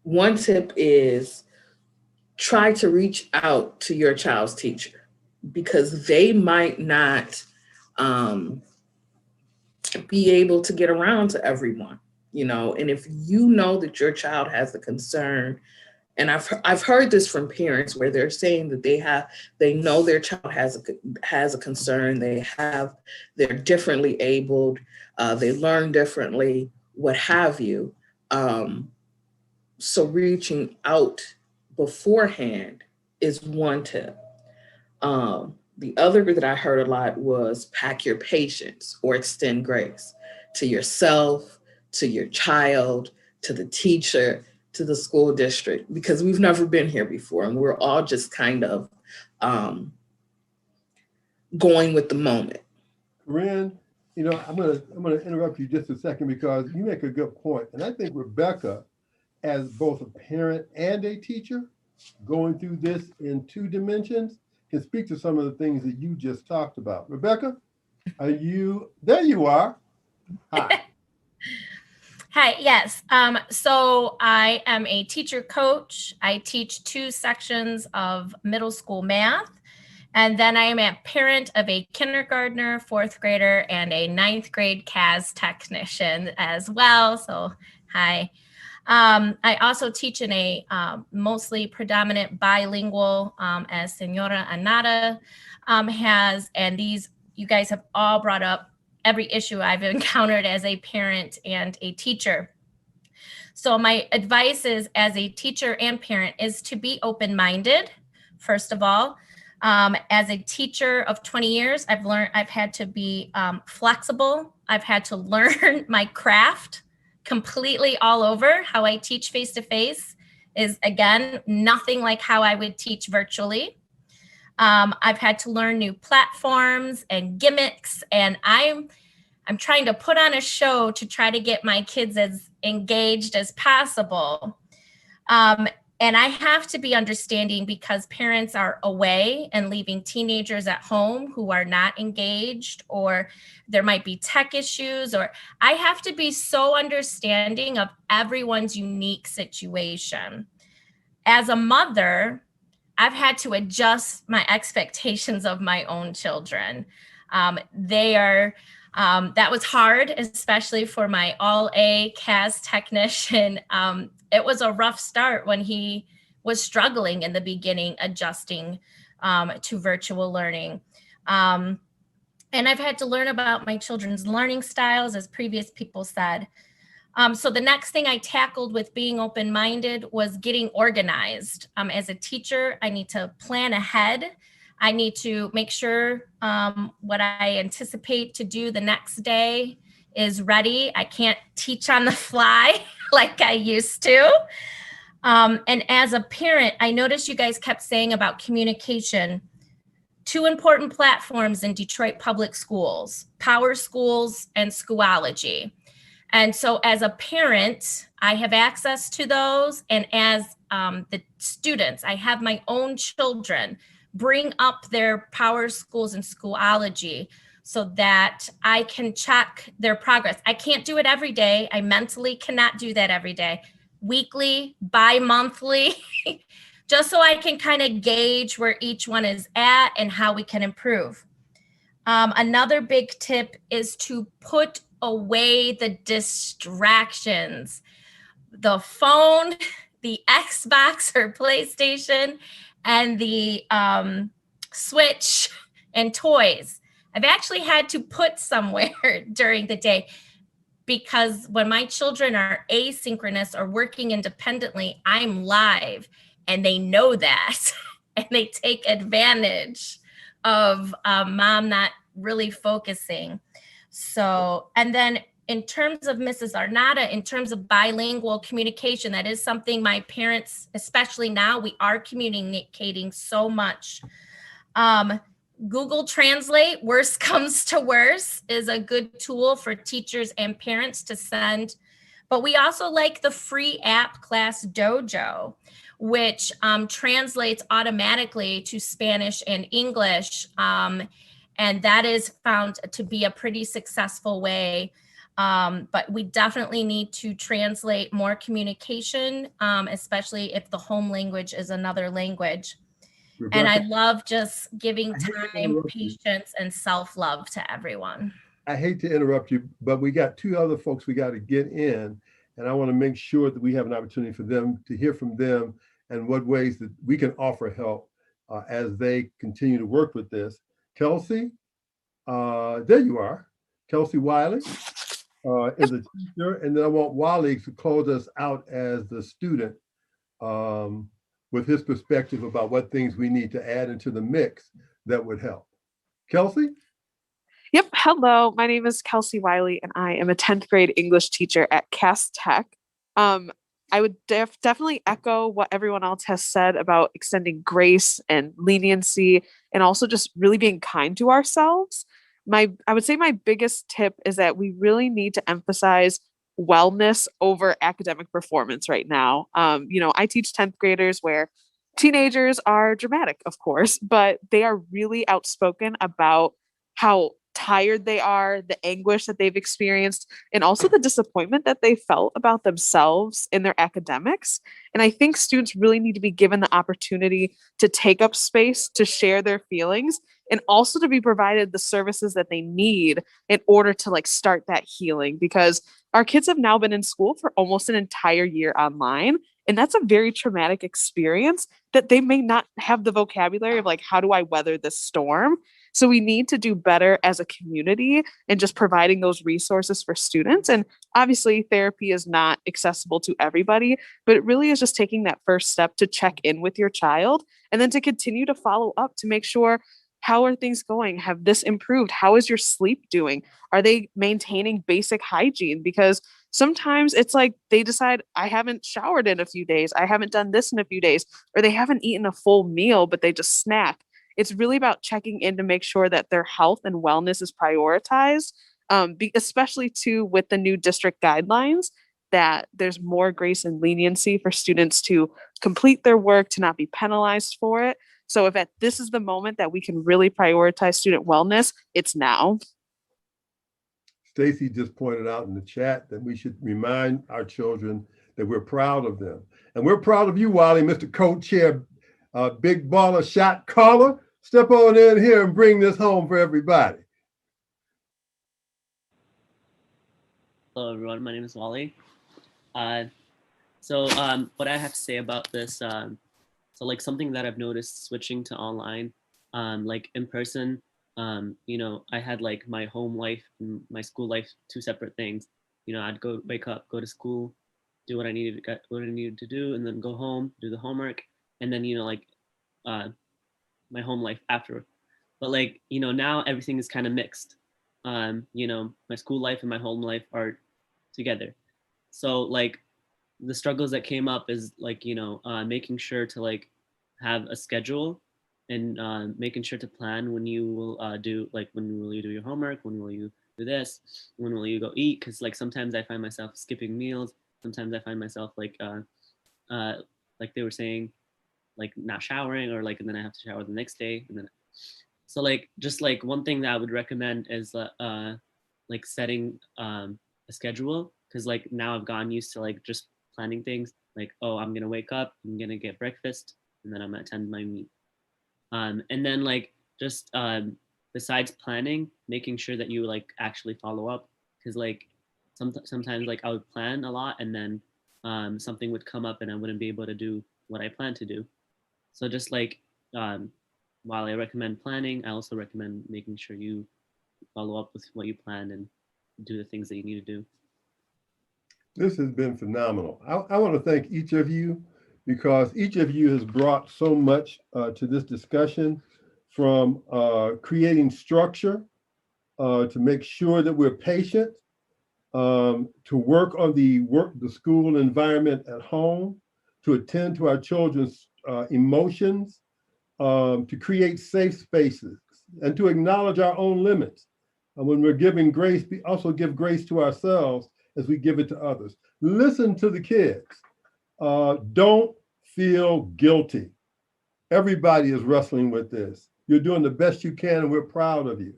one tip is try to reach out to your child's teacher, because they might not be able to get around to everyone, you know. And if you know that your child has a concern, and I've heard this from parents where they're saying that they know their child has a concern, they're differently abled, they learn differently, what have you. So reaching out beforehand is one tip. The other that I heard a lot was pack your patience or extend grace to yourself, to your child, to the teacher, to the school district, because we've never been here before and we're all just kind of going with the moment. Corinne, you know, I'm gonna interrupt you just a second because you make a good point. And I think Rebecca, as both a parent and a teacher, going through this in 2 dimensions, can speak to some of the things that you just talked about. Rebecca, there you are. Hi. Hi, yes. So I am a teacher coach. I teach 2 sections of middle school math. And then I am a parent of a kindergartner, 4th grader, and a 9th grade CAS technician as well. So, hi. I also teach in a mostly predominant bilingual, as Senora Anata has, and these, you guys have all brought up every issue I've encountered as a parent and a teacher. So my advice is, as a teacher and parent, is to be open-minded first of all. As a teacher of 20 years, I've had to be flexible. I've had to learn my craft completely all over. How I teach face-to-face is, again, nothing like how I would teach virtually. I've had to learn new platforms and gimmicks, and I'm trying to put on a show to try to get my kids as engaged as possible. And I have to be understanding because parents are away and leaving teenagers at home who are not engaged, or there might be tech issues, or I have to be so understanding of everyone's unique situation. As a mother, I've had to adjust my expectations of my own children. That was hard, especially for my all-A CAS technician. It was a rough start when he was struggling in the beginning, adjusting to virtual learning. And I've had to learn about my children's learning styles, as previous people said. So the next thing I tackled with being open-minded was getting organized. As a teacher, I need to plan ahead. I need to make sure what I anticipate to do the next day is ready. I can't teach on the fly like I used to. And as a parent, I noticed you guys kept saying about communication. 2 important platforms in Detroit Public Schools, Power Schools and Schoology. And so as a parent, I have access to those. And as the students, I have my own children bring up their Power Schools and Schoology so that I can check their progress. I can't do it every day. I mentally cannot do that every day. Weekly, bi-monthly, just so I can kind of gauge where each one is at and how we can improve. Another big tip is to put away the distractions. The phone, the Xbox or PlayStation, and the Switch and toys. I've actually had to put somewhere during the day, because when my children are asynchronous or working independently, I'm live and they know that and they take advantage of mom not really focusing. So, and then in terms of Mrs. Arnada, in terms of bilingual communication, that is something my parents, especially now, we are communicating so much. Google Translate, worst comes to worst, is a good tool for teachers and parents to send. But we also like the free app Class Dojo, which translates automatically to Spanish and English. And that is found to be a pretty successful way. But we definitely need to translate more communication, especially if the home language is another language. Rebecca, and I love just giving time, patience, and self-love to everyone. I hate to interrupt you, but we got 2 other folks we got to get in, and I want to make sure that we have an opportunity for them to hear from them and what ways that we can offer help as they continue to work with this. Kelsey, there you are. Kelsey Wiley is a teacher, and then I want Wally to close us out as the student with his perspective about what things we need to add into the mix that would help. Kelsey? Yep. Hello, my name is Kelsey Wiley, and I am a 10th grade English teacher at Cass Tech. I would definitely echo what everyone else has said about extending grace and leniency, and also just really being kind to ourselves. I would say my biggest tip is that we really need to emphasize wellness over academic performance right now. I teach 10th graders where teenagers are dramatic, of course, but they are really outspoken about how tired they are, the anguish that they've experienced, and also the disappointment that they felt about themselves in their academics. And I think students really need to be given the opportunity to take up space, to share their feelings, and also to be provided the services that they need in order to start that healing, because our kids have now been in school for almost an entire year online. And that's a very traumatic experience that they may not have the vocabulary of how do I weather this storm? So we need to do better as a community in just providing those resources for students. And obviously therapy is not accessible to everybody, but it really is just taking that first step to check in with your child and then to continue to follow up to make sure, how are things going? Have this improved? How is your sleep doing? Are they maintaining basic hygiene? Because sometimes it's like they decide, I haven't showered in a few days, I haven't done this in a few days, or they haven't eaten a full meal, but they just snack. It's really about checking in to make sure that their health and wellness is prioritized, especially too with the new district guidelines, that there's more grace and leniency for students to complete their work, to not be penalized for it. So if this is the moment that we can really prioritize student wellness, it's now. Stacy just pointed out in the chat that we should remind our children that we're proud of them. And we're proud of you, Wally, Mr. Co-Chair, Big Baller Shot Caller. Step on in here and bring this home for everybody. Hello, everyone. My name is Wally. So what I have to say about this, so like something that I've noticed switching to online, like in person, you know, I had like my home life and my school life, two separate things. You know, I'd wake up, go to school, do what I needed to do, and then go home, do the homework, and then, you know, like my home life after. But like, you know, now everything is kind of mixed. You know, my school life and my home life are together. So like the struggles that came up is like, you know, making sure to like have a schedule and making sure to plan when you will do, like, when will you do your homework, when will you do this, when will you go eat, because like sometimes I find myself skipping meals, sometimes I find myself like they were saying, like not showering, or like, and then I have to shower the next day, and then so like just like one thing that I would recommend is like setting a schedule, because like now I've gotten used to like just planning things like, oh, I'm gonna wake up, I'm gonna get breakfast, and then I'm gonna attend my meet. And then like just besides planning, making sure that you like actually follow up, because like sometimes like I would plan a lot and then something would come up and I wouldn't be able to do what I planned to do. So just like while I recommend planning, I also recommend making sure you follow up with what you plan and do the things that you need to do. This has been phenomenal. I want to thank each of you, because each of you has brought so much to this discussion, from creating structure to make sure that we're patient, to work on the school environment at home, to attend to our children's emotions, to create safe spaces, and to acknowledge our own limits. And when we're giving grace, we also give grace to ourselves as we give it to others. Listen to the kids. Don't feel guilty. Everybody is wrestling with this. You're doing the best you can, and we're proud of you.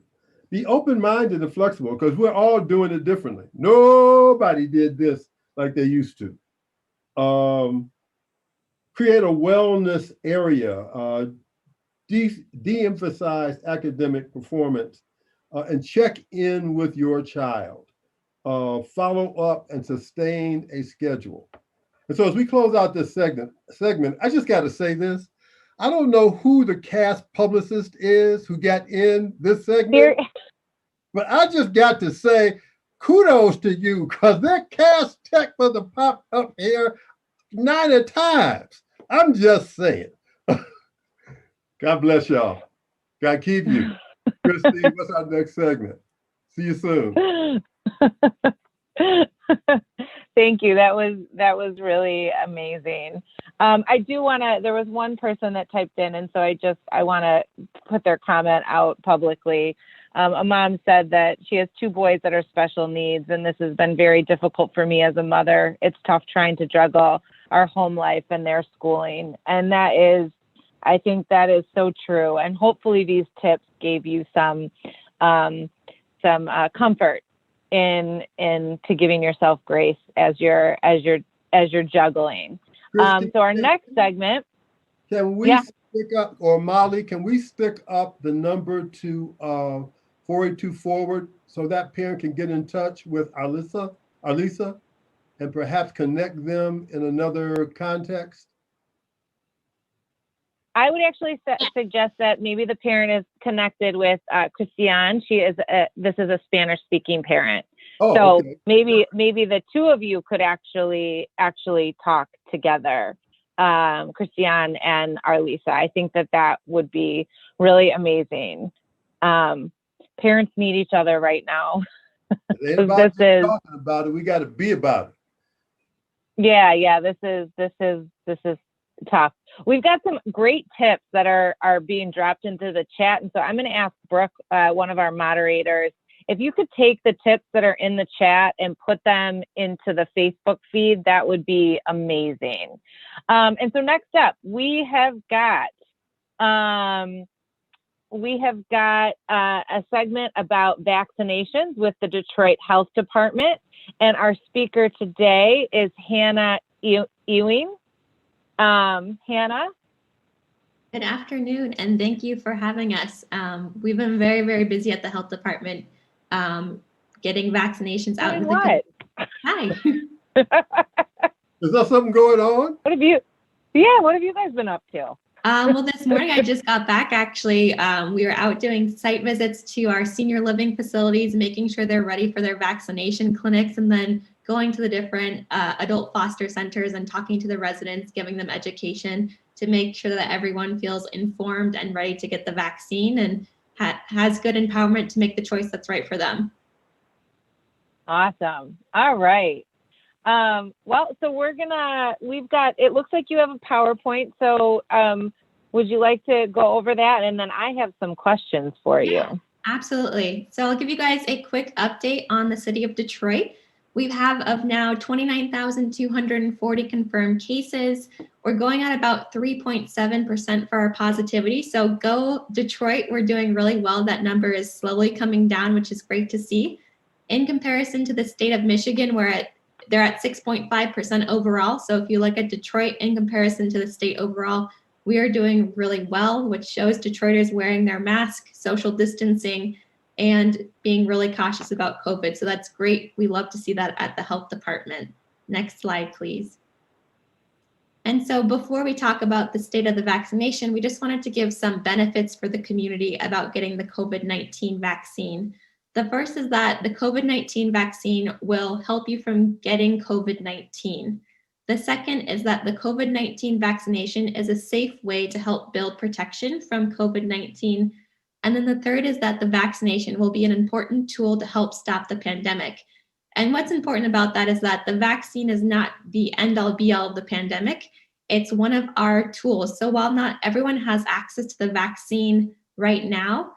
Be open-minded and flexible, because we're all doing it differently. Nobody did this like they used to. Create a wellness area, de-emphasize academic performance, and check in with your child. Follow up and sustain a schedule. And so as we close out this segment, I just got to say this. I don't know who the cast publicist is who got in this segment, but I just got to say kudos to you, because that cast tech must have popped up here 90 times. I'm just saying. God bless y'all. God keep you. Christine, what's our next segment? See you soon. Thank you. That was really amazing. I do want to, there was one person that typed in, and so I want to put their comment out publicly. A mom said that she has two boys that are special needs, and this has been very difficult for me as a mother. It's tough trying to juggle our home life and their schooling. And that is, I think that is so true. And hopefully these tips gave you some comfort in to giving yourself grace as you're juggling. So our next segment. Can we stick up, or Molly, can we stick up the number to 482 Forward, so that parent can get in touch with Alisa, and perhaps connect them in another context? I would actually suggest that maybe the parent is connected with Christiane. This is a Spanish speaking parent. Oh, so okay. maybe the two of you could actually talk together, Christiane and Arlisa. I think that would be really amazing. Parents need each other right now. It ain't about just talking about it. We got to be about it. Yeah. This is tough. We've got some great tips that are being dropped into the chat. And so I'm going to ask Brooke, one of our moderators, if you could take the tips that are in the chat and put them into the Facebook feed, that would be amazing. And so next up, we have got a segment about vaccinations with the Detroit Health Department. And our speaker today is Hannah Ewing. Hannah? Good afternoon, and thank you for having us. We've been very, very busy at the health department getting vaccinations out. Doing what? Hi. Is there something going on? What have you guys been up to? Well, this morning I just got back, actually. We were out doing site visits to our senior living facilities, making sure they're ready for their vaccination clinics, and then going to the different adult foster centers and talking to the residents, giving them education to make sure that everyone feels informed and ready to get the vaccine and has good empowerment to make the choice that's right for them. Awesome. All right. Well, so it looks like you have a PowerPoint. So would you like to go over that? And then I have some questions for you. Absolutely. So I'll give you guys a quick update on the city of Detroit. We have of now 29,240 confirmed cases. We're going at about 3.7% for our positivity. So go Detroit, we're doing really well. That number is slowly coming down, which is great to see. In comparison to the state of Michigan, they're at 6.5% overall. So if you look at Detroit in comparison to the state overall, we are doing really well, which shows Detroiters wearing their mask, social distancing, and being really cautious about COVID. So that's great. We love to see that at the health department. Next slide, please. And so before we talk about the state of the vaccination, we just wanted to give some benefits for the community about getting the COVID-19 vaccine. The first is that the COVID-19 vaccine will help you from getting COVID-19. The second is that the COVID-19 vaccination is a safe way to help build protection from COVID-19. And then the third is that the vaccination will be an important tool to help stop the pandemic. And what's important about that is that the vaccine is not the end-all be-all of the pandemic. It's one of our tools. So while not everyone has access to the vaccine right now,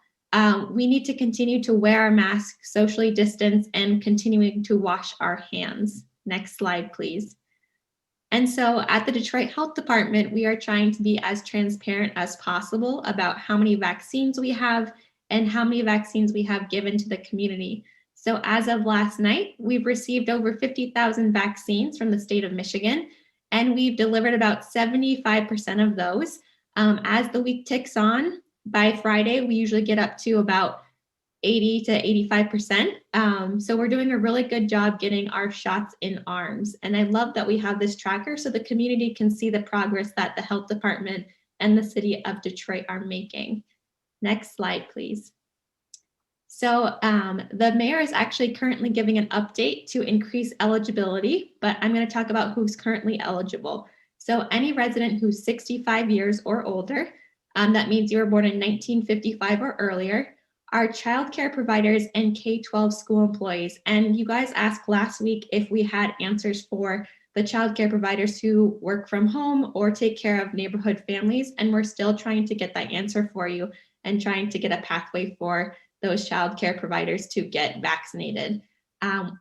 we need to continue to wear our mask, socially distance, and continuing to wash our hands. Next slide, please. And so at the Detroit Health Department, we are trying to be as transparent as possible about how many vaccines we have and how many vaccines we have given to the community. So as of last night, we've received over 50,000 vaccines from the state of Michigan, and we've delivered about 75% of those. As the week ticks on, by Friday, we usually get up to about 80 to 85%. So we're doing a really good job getting our shots in arms. And I love that we have this tracker so the community can see the progress that the health department and the city of Detroit are making. Next slide, please. So the mayor is actually currently giving an update to increase eligibility, but I'm going to talk about who's currently eligible. So any resident who's 65 years or older, that means you were born in 1955 or earlier, our childcare providers and K-12 school employees. And you guys asked last week if we had answers for the childcare providers who work from home or take care of neighborhood families. And we're still trying to get that answer for you and trying to get a pathway for those childcare providers to get vaccinated.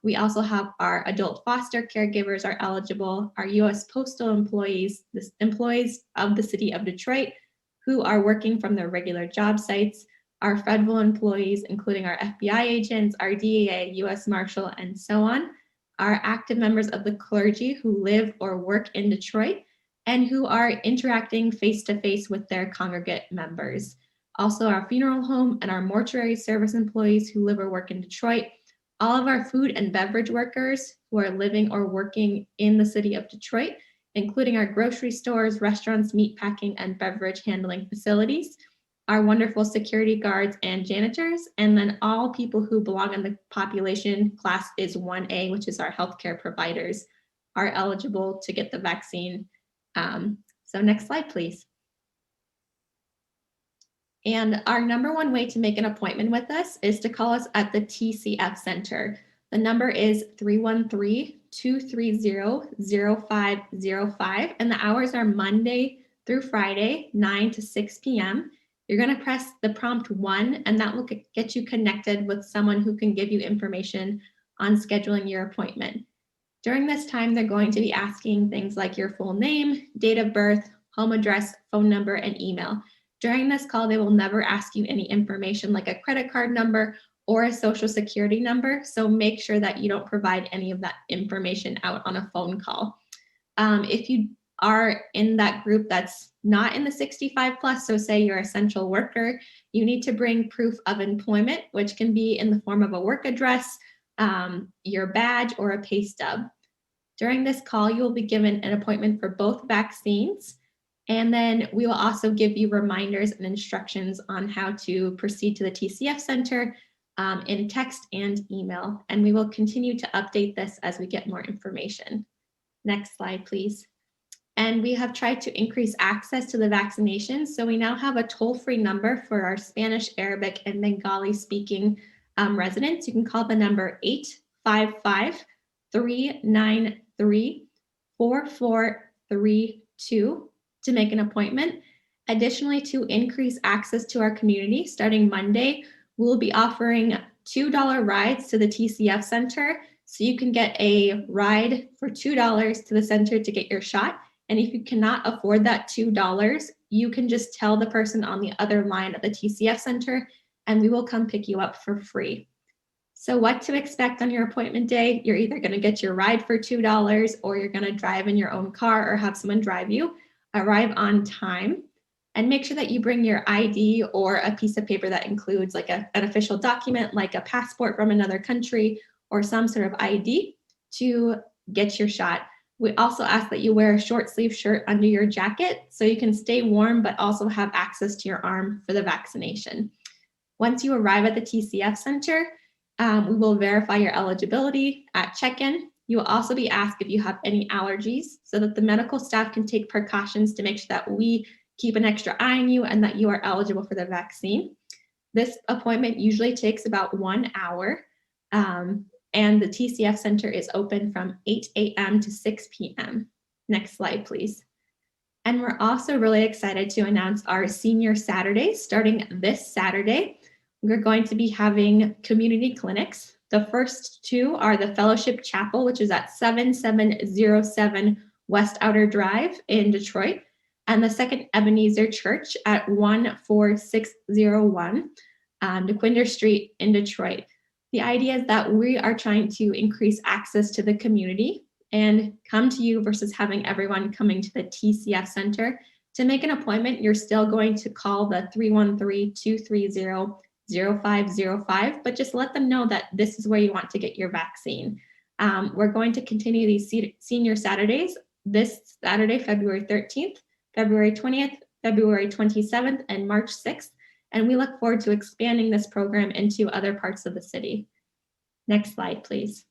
We also have our adult foster caregivers are eligible, our US postal employees, the employees of the city of Detroit who are working from their regular job sites, our federal employees, including our FBI agents, our DEA, US Marshal, and so on, our active members of the clergy who live or work in Detroit, and who are interacting face-to-face with their congregate members. Also our funeral home and our mortuary service employees who live or work in Detroit, all of our food and beverage workers who are living or working in the city of Detroit, including our grocery stores, restaurants, meat packing, and beverage handling facilities, our wonderful security guards and janitors, and then all people who belong in the population class is 1A, which is our healthcare providers, are eligible to get the vaccine. So next slide, please. And our number one way to make an appointment with us is to call us at the TCF Center. The number is 313-230-0505, and the hours are Monday through Friday, 9 to 6 p.m. You're going to press the prompt 1, and that will get you connected with someone who can give you information on scheduling your appointment. During this time, they're going to be asking things like your full name, date of birth, home address, phone number, and email. During this call, they will never ask you any information like a credit card number or a social security number. So make sure that you don't provide any of that information out on a phone call. If you are in that group that's not in the 65 plus, so say you're an essential worker, you need to bring proof of employment, which can be in the form of a work address, your badge, or a pay stub. During this call, you will be given an appointment for both vaccines. And then we will also give you reminders and instructions on how to proceed to the TCF Center in text and email. And we will continue to update this as we get more information. Next slide, please. And we have tried to increase access to the vaccinations. So we now have a toll-free number for our Spanish, Arabic, and Bengali speaking residents. You can call the number 855-393-4432 to make an appointment. Additionally, to increase access to our community, starting Monday, we'll be offering $2 rides to the TCF Center. So you can get a ride for $2 to the center to get your shot. And if you cannot afford that $2, you can just tell the person on the other line at the TCF Center, and we will come pick you up for free. So what to expect on your appointment day? You're either going to get your ride for $2 or you're going to drive in your own car or have someone drive you. Arrive on time and make sure that you bring your ID or a piece of paper that includes like an official document like a passport from another country or some sort of ID to get your shot. We also ask that you wear a short sleeve shirt under your jacket so you can stay warm but also have access to your arm for the vaccination. Once you arrive at the TCF Center, we will verify your eligibility at check-in. You will also be asked if you have any allergies so that the medical staff can take precautions to make sure that we keep an extra eye on you and that you are eligible for the vaccine. This appointment usually takes about 1 hour, and the TCF Center is open from 8 a.m. to 6 p.m. Next slide, please. And we're also really excited to announce our Senior Saturdays starting this Saturday. We're going to be having community clinics. The first two are the Fellowship Chapel, which is at 7707 West Outer Drive in Detroit, and the second Ebenezer Church at 14601 DeQuinder Street in Detroit. The idea is that we are trying to increase access to the community and come to you versus having everyone coming to the TCF Center. To make an appointment, you're still going to call the 313-230-0505, but just let them know that this is where you want to get your vaccine. We're going to continue these Senior Saturdays this Saturday, February 13th, February 20th, February 27th, and March 6th. And we look forward to expanding this program into other parts of the city. Next slide, please.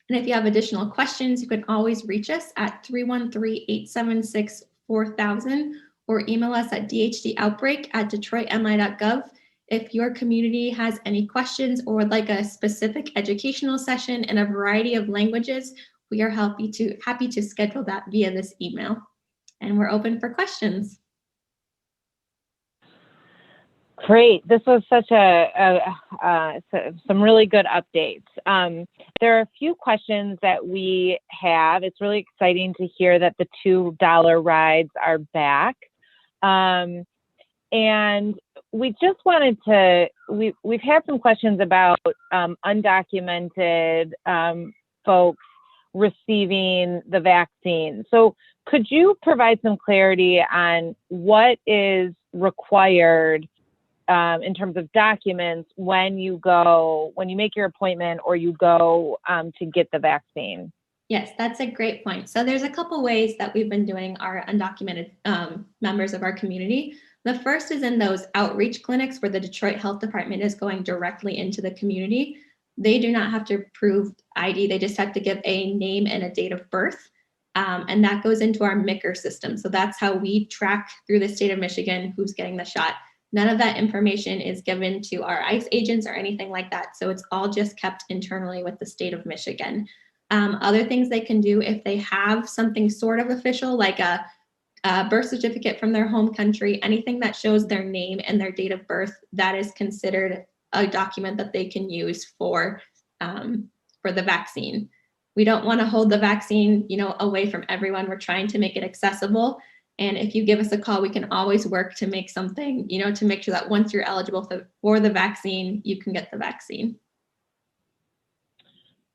And if you have additional questions, you can always reach us at 313-876-4000 or email us at dhdOutbreak@detroitmi.gov. If your community has any questions or would like a specific educational session in a variety of languages, we are happy to schedule that via this email. And we're open for questions. Great. This was such some really good updates. There are a few questions that we have. It's really exciting to hear that the $2 rides are back. And we just wanted to, we've had some questions about undocumented folks receiving the vaccine. So could you provide some clarity on what is required in terms of documents when you make your appointment or you go to get the vaccine? Yes, that's a great point. So there's a couple ways that we've been doing our undocumented members of our community. The first is in those outreach clinics where the Detroit Health Department is going directly into the community. They do not have to prove ID. They just have to give a name and a date of birth. And that goes into our MICR system. So that's how we track through the state of Michigan who's getting the shot. None of that information is given to our ICE agents or anything like that. So it's all just kept internally with the state of Michigan. Other things they can do if they have something sort of official, like a birth certificate from their home country, anything that shows their name and their date of birth, that is considered a document that they can use for the vaccine. We don't want to hold the vaccine, away from everyone. We're trying to make it accessible. And if you give us a call, we can always work to make something, to make sure that once you're eligible for the vaccine, you can get the vaccine.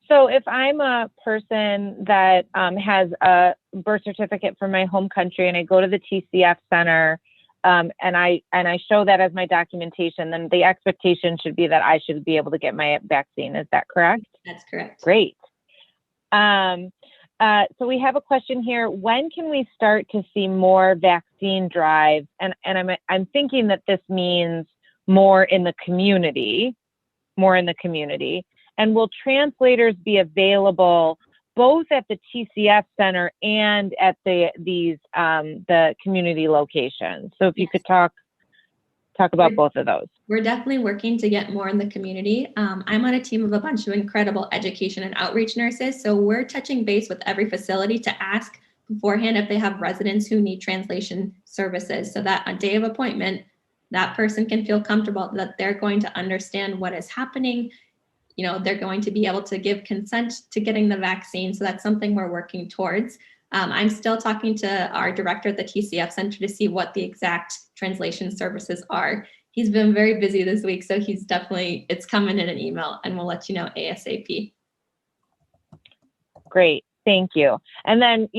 So if I'm a person that has a birth certificate from my home country and I go to the TCF center and I show that as my documentation, then the expectation should be that I should be able to get my vaccine. Is that correct? That's correct. Great. So we have a question here. When can we start to see more vaccine drives? And I'm thinking that this means more in the community. And will translators be available both at the TCF center and at the community locations? So if you could talk about both of those. We're definitely working to get more in the community. I'm on a team of a bunch of incredible education and outreach nurses. So we're touching base with every facility to ask beforehand if they have residents who need translation services, so that on day of appointment, that person can feel comfortable that they're going to understand what is happening. They're going to be able to give consent to getting the vaccine. So that's something we're working towards. I'm still talking to our director at the TCF Center to see what the exact translation services are. He's been very busy this week, so it's coming in an email, and we'll let you know ASAP. Great, thank you. And then,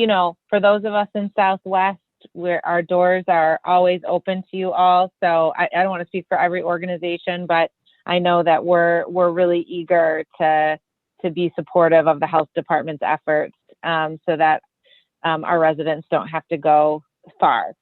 for those of us in Southwest, where our doors are always open to you all. So I don't want to speak for every organization, but I know that we're really eager to be supportive of the health department's efforts so that our residents don't have to go far.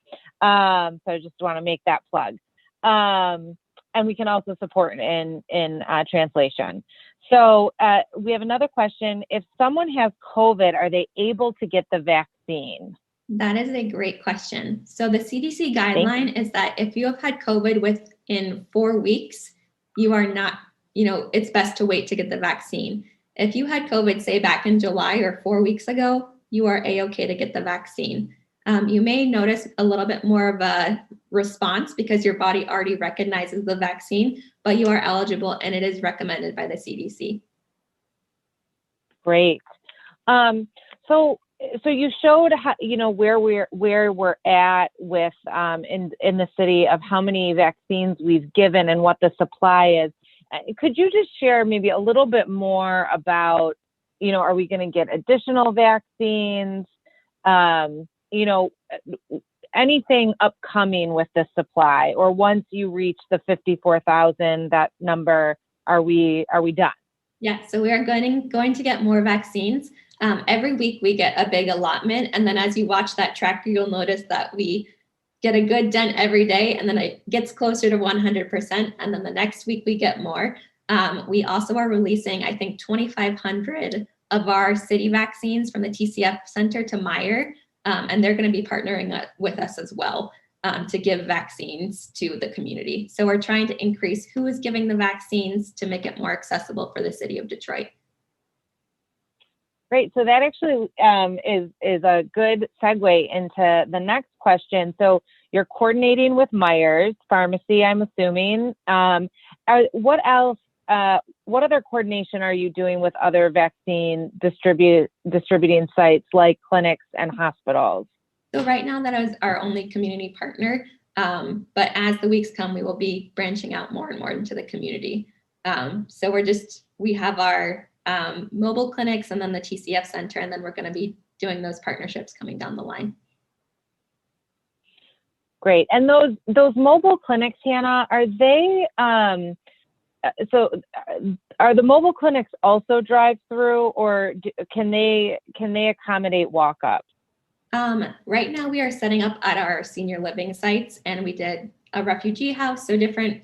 So I just want to make that plug. And we can also support in translation. So we have another question. If someone has COVID, are they able to get the vaccine? That is a great question. So the CDC guideline is that if you have had COVID within 4 weeks, you are not, it's best to wait to get the vaccine. If you had COVID, say back in July or 4 weeks ago, you are A-okay to get the vaccine. You may notice a little bit more of a response because your body already recognizes the vaccine, but you are eligible and it is recommended by the CDC. Great. So you showed how, where we're at with in the city of how many vaccines we've given and what the supply is. Could you just share maybe a little bit more about, are we going to get additional vaccines? Anything upcoming with the supply, or once you reach the 54,000, that number, are we done? Yeah, so we are going to get more vaccines. Every week we get a big allotment, and then as you watch that tracker, you'll notice that we get a good dent every day, and then it gets closer to 100%, and then the next week we get more. We also are releasing, I think, 2,500 of our city vaccines from the TCF Center to Meyer, and they're going to be partnering with us as well to give vaccines to the community. So we're trying to increase who is giving the vaccines to make it more accessible for the city of Detroit. Great. So that actually is a good segue into the next question. So you're coordinating with Myers Pharmacy, I'm assuming. What else? What other coordination are you doing with other vaccine distributing sites like clinics and hospitals? So right now that is our only community partner. But as the weeks come, we will be branching out more and more into the community. So we have our mobile clinics and then the TCF Center, and then we're going to be doing those partnerships coming down the line. Great. And those mobile clinics, Hannah, are they, so are the mobile clinics also drive-through, or can they accommodate walk-ups? Right now we are setting up at our senior living sites, and we did a refugee house, so different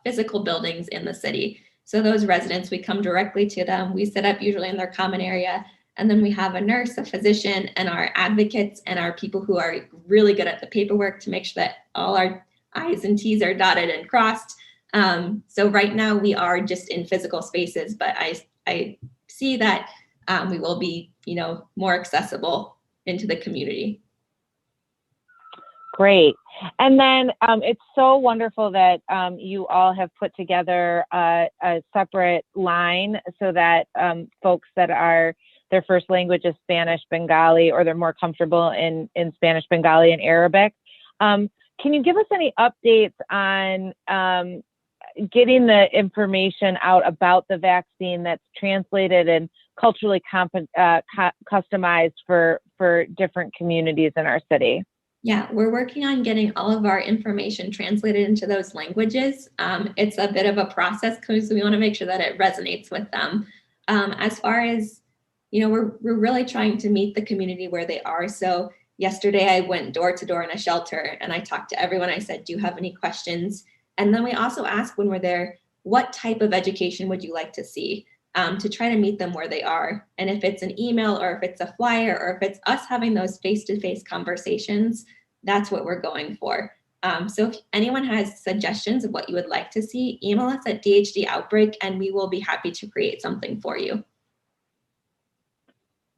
physical buildings in the city. So those residents, we come directly to them. We set up usually in their common area, and then we have a nurse, a physician, and our advocates and our people who are really good at the paperwork to make sure that all our I's and T's are dotted and crossed. So right now we are just in physical spaces, but I see that we will be, more accessible into the community. Great. And then it's so wonderful that you all have put together a separate line so that folks that are their first language is Spanish, Bengali, or they're more comfortable in Spanish, Bengali, and Arabic. Can you give us any updates on getting the information out about the vaccine that's translated and culturally customized for different communities in our city? Yeah, we're working on getting all of our information translated into those languages. It's a bit of a process because we want to make sure that it resonates with them. As far as, we're really trying to meet the community where they are. So yesterday I went door to door in a shelter and I talked to everyone. I said, do you have any questions? And then we also ask when we're there, what type of education would you like to see? To try to meet them where they are. And if it's an email or if it's a flyer or if it's us having those face-to-face conversations, that's what we're going for. So if anyone has suggestions of what you would like to see, email us at DHD Outbreak and we will be happy to create something for you.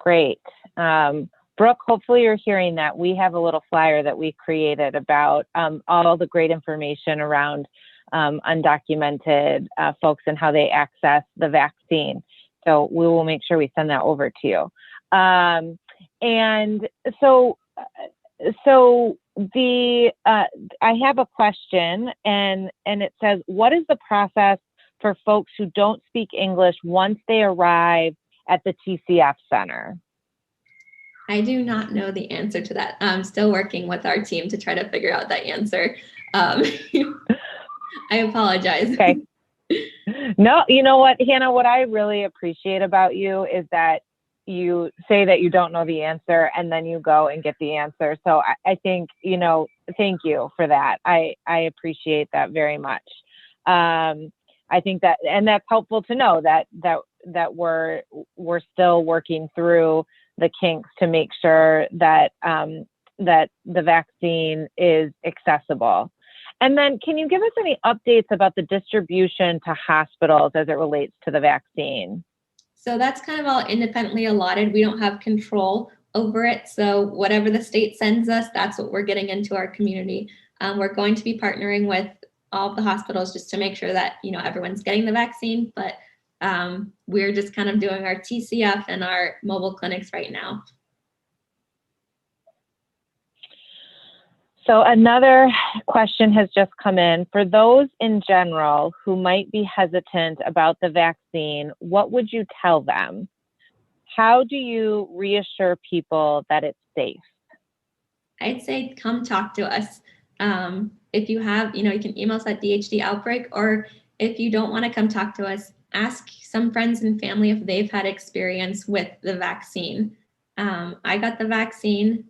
Great. Brooke, hopefully you're hearing that. We have a little flyer that we created about all the great information around undocumented folks and how they access the vaccine. So we will make sure we send that over to you. And so I have a question, and it says, what is the process for folks who don't speak English once they arrive at the TCF Center? I do not know the answer to that. I'm still working with our team to try to figure out that answer. I apologize. Okay. No, you know what, Hannah, what I really appreciate about you is that you say that you don't know the answer and then you go and get the answer. So I think, thank you for that. I appreciate that very much. I think that, and that's helpful to know that we're still working through the kinks to make sure that that the vaccine is accessible. And then can you give us any updates about the distribution to hospitals as it relates to the vaccine? So that's kind of all independently allotted. We don't have control over it. So whatever the state sends us, that's what we're getting into our community. We're going to be partnering with all of the hospitals just to make sure that, everyone's getting the vaccine, but we're just kind of doing our TCF and our mobile clinics right now. So another question has just come in. For those in general who might be hesitant about the vaccine, what would you tell them? How do you reassure people that it's safe? I'd say come talk to us. If you have, you can email us at DHD Outbreak, or if you don't want to come talk to us, ask some friends and family if they've had experience with the vaccine. I got the vaccine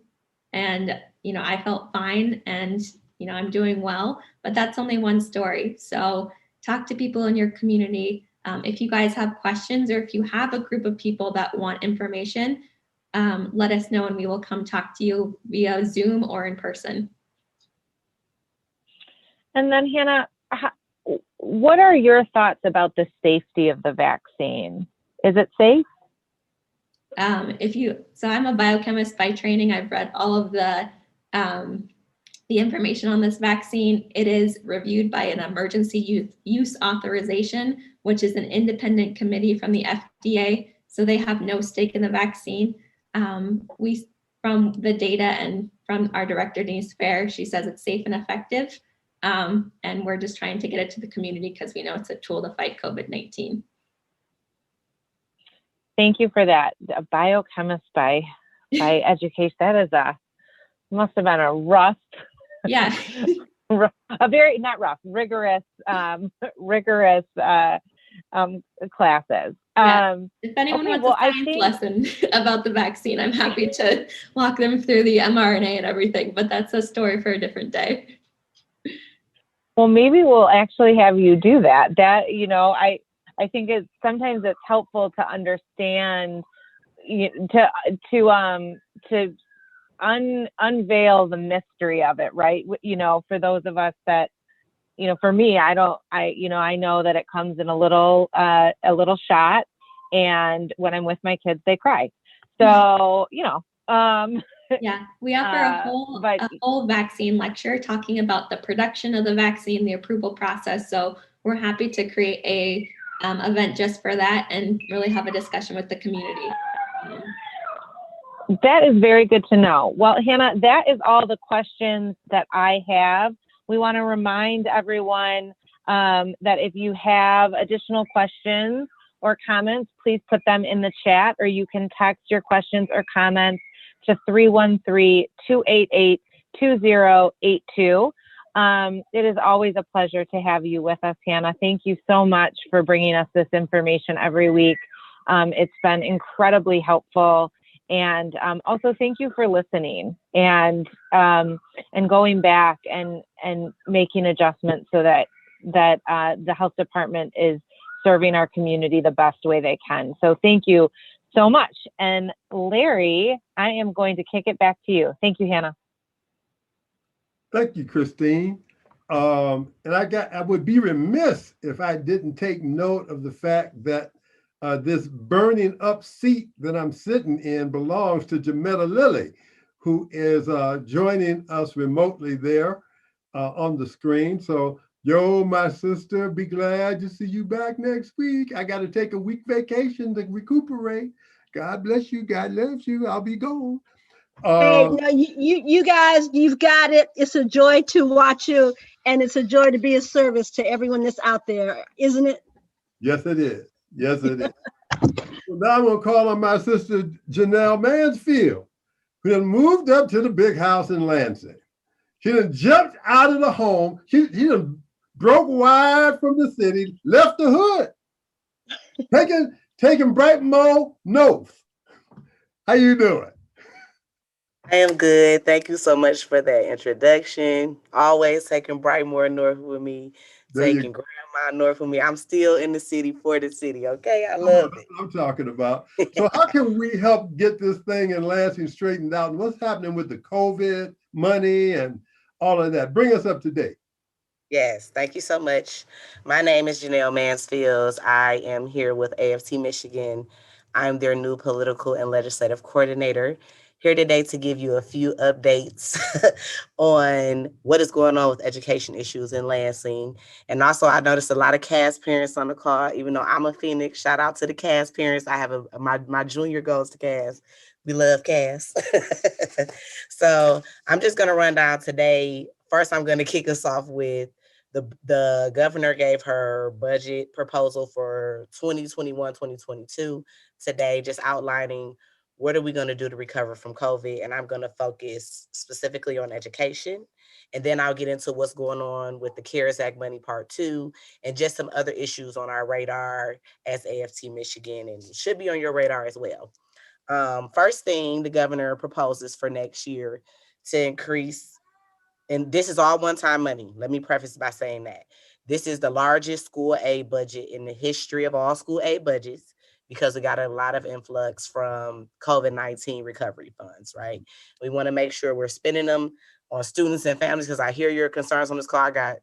and I felt fine and, I'm doing well, but that's only one story. So talk to people in your community. If you guys have questions or if you have a group of people that want information, let us know and we will come talk to you via Zoom or in person. And then Hannah, what are your thoughts about the safety of the vaccine? Is it safe? So I'm a biochemist by training. I've read all of the information on this vaccine. It is reviewed by an emergency use authorization, which is an independent committee from the FDA. So they have no stake in the vaccine. From the data and from our director, Denise Fair, she says it's safe and effective. And we're just trying to get it to the community because we know it's a tool to fight COVID-19. Thank you for that. A biochemist by education. That is must have been a rough, yeah, a very, not rough, rigorous classes. Yeah. If anyone Okay, wants well, a science lesson about the vaccine, I'm happy to walk them through the mRNA and everything, but that's a story for a different day. Well, maybe we'll actually have you do that. That, you know, I think sometimes it's helpful to understand, to unveil the mystery of it, right? You know, for those of us that, you know, for me, I know that it comes in a little shot, and when I'm with my kids, they cry. So, you know, yeah, we offer a whole vaccine lecture talking about the production of the vaccine, the approval process. So we're happy to create a event just for that and really have a discussion with the community. That is very good to know. Well, Hannah, that is all the questions that I have. We want to remind everyone that if you have additional questions or comments, please put them in the chat, or you can text your questions or comments to 313-288-2082. It is always a pleasure to have you with us, Hannah. Thank you so much for bringing us this information every week. It's been incredibly helpful. And also thank you for listening and going back and making adjustments so that the health department is serving our community the best way they can. So thank you so much. And Larry, I am going to kick it back to you. Thank you, Hannah. Thank you, Christine. And I would be remiss if I didn't take note of the fact that this burning up seat that I'm sitting in belongs to Jametta Lilly, who is joining us remotely there on the screen. So, yo, my sister, be glad to see you back next week. I got to take a week vacation to recuperate. God bless you. God loves you. I'll be gone. Hey, no, you guys, you've got it. It's a joy to watch you, and it's a joy to be of service to everyone that's out there, isn't it? Yes, it is. Yes, it is. So now I'm going to call on my sister, Janelle Mansfield, who done moved up to the big house in Lansing. She done jumped out of the home. She done broke wide from the city, left the hood, taking Brightmoor north. How you doing? I am good. Thank you so much for that introduction. Always taking Brightmoor north with me, taking Grandma north with me. I'm still in the city for the city, okay? I love it. I'm talking about. So how can we help get this thing in Lansing straightened out? And what's happening with the COVID money and all of that? Bring us up to date. Yes, thank you so much. My name is Janelle Mansfield. I am here with AFT Michigan. I'm their new political and legislative coordinator. Here today to give you a few updates on what is going on with education issues in Lansing. And also, I noticed a lot of Cass parents on the call, even though I'm a Phoenix. Shout out to the Cass parents. I have my junior goes to Cass. We love Cass. So I'm just going to run down today. First, I'm going to kick us off with the governor gave her budget proposal for 2021-2022 today, just outlining what are we going to do to recover from COVID? And I'm going to focus specifically on education. And then I'll get into what's going on with the CARES Act money part 2 and just some other issues on our radar as AFT Michigan, and should be on your radar as well. First thing, the governor proposes for next year to increase, and this is all one-time money. Let me preface by saying that this is the largest school aid budget in the history of all school aid budgets, because we got a lot of influx from COVID-19 recovery funds, right? We want to make sure we're spending them on students and families, because I hear your concerns on this call. I got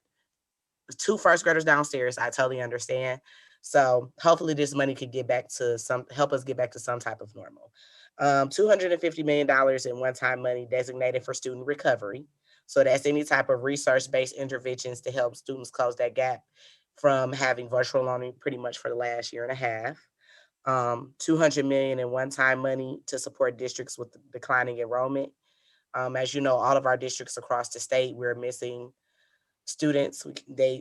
2 first graders downstairs. I totally understand. So hopefully this money could help us get back to some type of normal. $250 million in one-time money designated for student recovery. So that's any type of research-based interventions to help students close that gap from having virtual learning pretty much for the last year and a half. $200 million in one-time money to support districts with declining enrollment. As you know, all of our districts across the state, we're missing students.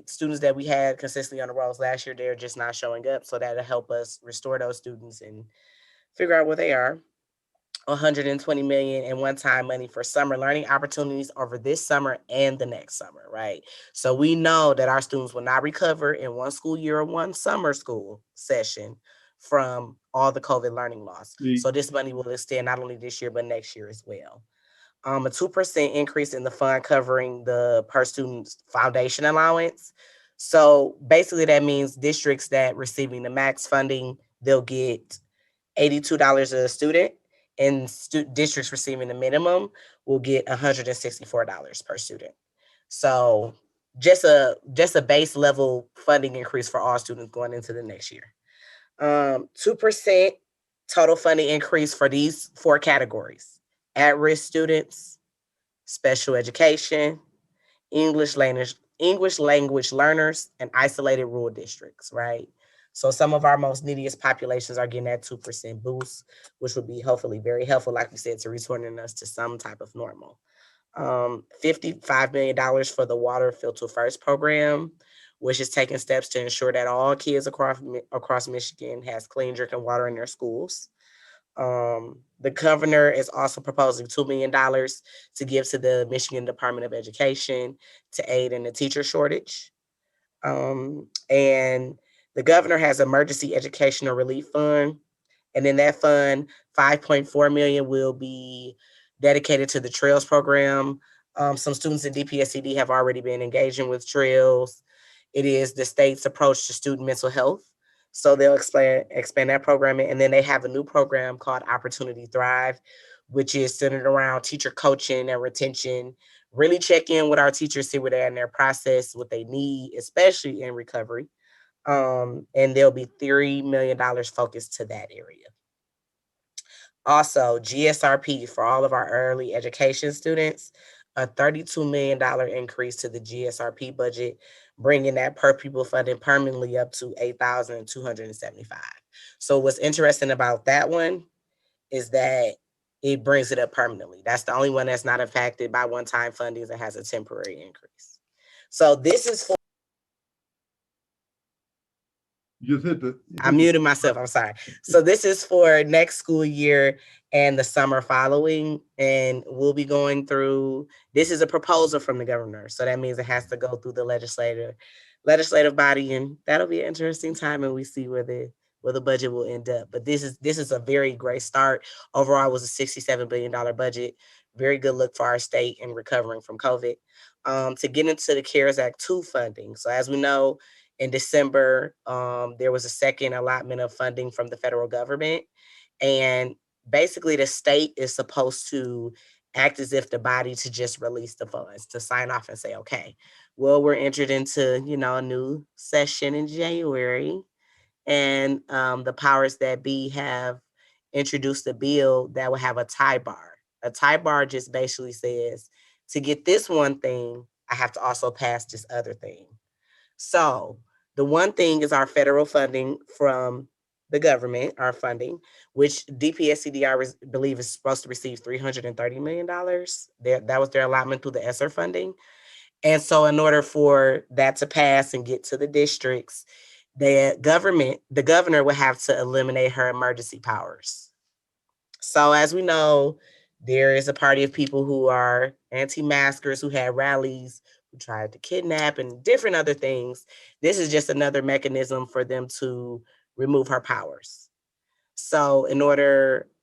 Students that we had consistently on the rolls last year, they're just not showing up. So that'll help us restore those students and figure out where they are. 120 million in one-time money for summer learning opportunities over this summer and the next summer, right? So we know that our students will not recover in one school year or one summer school session from all the COVID learning loss. So this money will extend not only this year, but next year as well. A 2% increase in the fund covering the per student's foundation allowance. So basically that means districts that receiving the max funding, they'll get $82 a student, and districts receiving the minimum will get $164 per student. So just a base level funding increase for all students going into the next year. 2% total funding increase for these 4 categories: at-risk students, special education, English language learners, and isolated rural districts, right? So some of our most neediest populations are getting that 2% boost, which would be hopefully very helpful, like we said, to returning us to some type of normal. $55 million for the Water Filter First program, which is taking steps to ensure that all kids across Michigan has clean drinking water in their schools. The governor is also proposing $2 million to give to the Michigan Department of Education to aid in the teacher shortage. And the governor has emergency educational relief fund. And in that fund, 5.4 million will be dedicated to the Trails program. Some students in DPSCD have already been engaging with Trails. It is the state's approach to student mental health. So they'll expand that programming. And then they have a new program called Opportunity Thrive, which is centered around teacher coaching and retention. Really check in with our teachers, see where they're in their process, what they need, especially in recovery. And there'll be $3 million focused to that area. Also, GSRP for all of our early education students, a $32 million increase to the GSRP budget, bringing that per pupil funding permanently up to $8,275. So what's interesting about that one is that it brings it up permanently. That's the only one that's not impacted by one-time funding that has a temporary increase. So this is for You just hit the. I muted myself. I'm sorry. So this is for next school year and the summer following, and we'll be going through. This is a proposal from the governor, so that means it has to go through the legislative body, and that'll be an interesting time, and we see where the budget will end up. But this is a very great start. Overall, it was a $67 billion budget. Very good look for our state in recovering from COVID. To get into the CARES Act 2 funding. So as we know, in December, there was a second allotment of funding from the federal government. And basically the state is supposed to act as if the body to just release the funds, to sign off and say, okay, well, we're entered into, a new session in January. And the powers that be have introduced a bill that will have a tie bar. A tie bar just basically says, to get this one thing, I have to also pass this other thing. So the one thing is our federal funding from the government, our funding, which DPSCD, I believe, is supposed to receive $330 million. That was their allotment through the ESSER funding. And so in order for that to pass and get to the districts, the governor would have to eliminate her emergency powers. So as we know, there is a party of people who are anti-maskers, who had rallies, who tried to kidnap and different other things. This is just another mechanism for them to remove her powers. So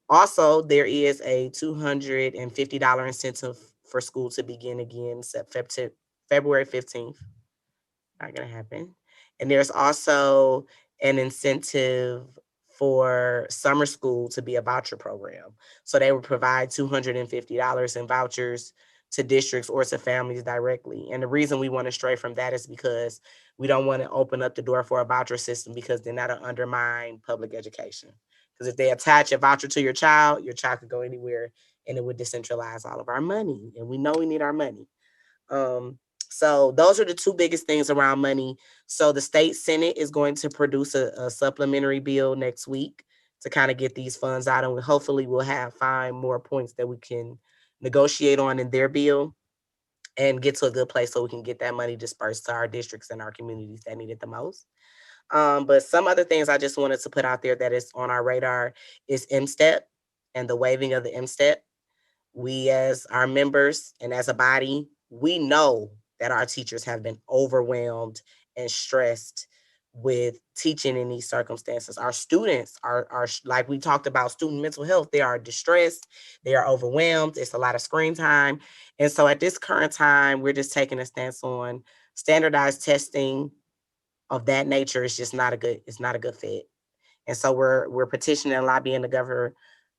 also there is a $250 incentive for school to begin again February 15th. Not gonna happen. And there's also an incentive for summer school to be a voucher program. So they would provide $250 in vouchers to districts or to families directly. And the reason we want to stray from that is because we don't want to open up the door for a voucher system, because then that'll undermine public education. Because if they attach a voucher to your child could go anywhere, and it would decentralize all of our money. And we know we need our money. So those are the two biggest things around money. So the state Senate is going to produce a supplementary bill next week to kind of get these funds out, and hopefully we'll find more points that we can negotiate on in their bill and get to a good place so we can get that money dispersed to our districts and our communities that need it the most. But some other things I just wanted to put out there that is on our radar is MSTEP. and the waiving of the M-STEP. We as our members and as a body, we know that our teachers have been overwhelmed and stressed with teaching in these circumstances. Our students are like we talked about student mental health, they are distressed, they are overwhelmed, it's a lot of screen time. And so at this current time, we're just taking a stance on standardized testing of that nature is just not a good, it's not a good fit. And so we're petitioning and lobbying the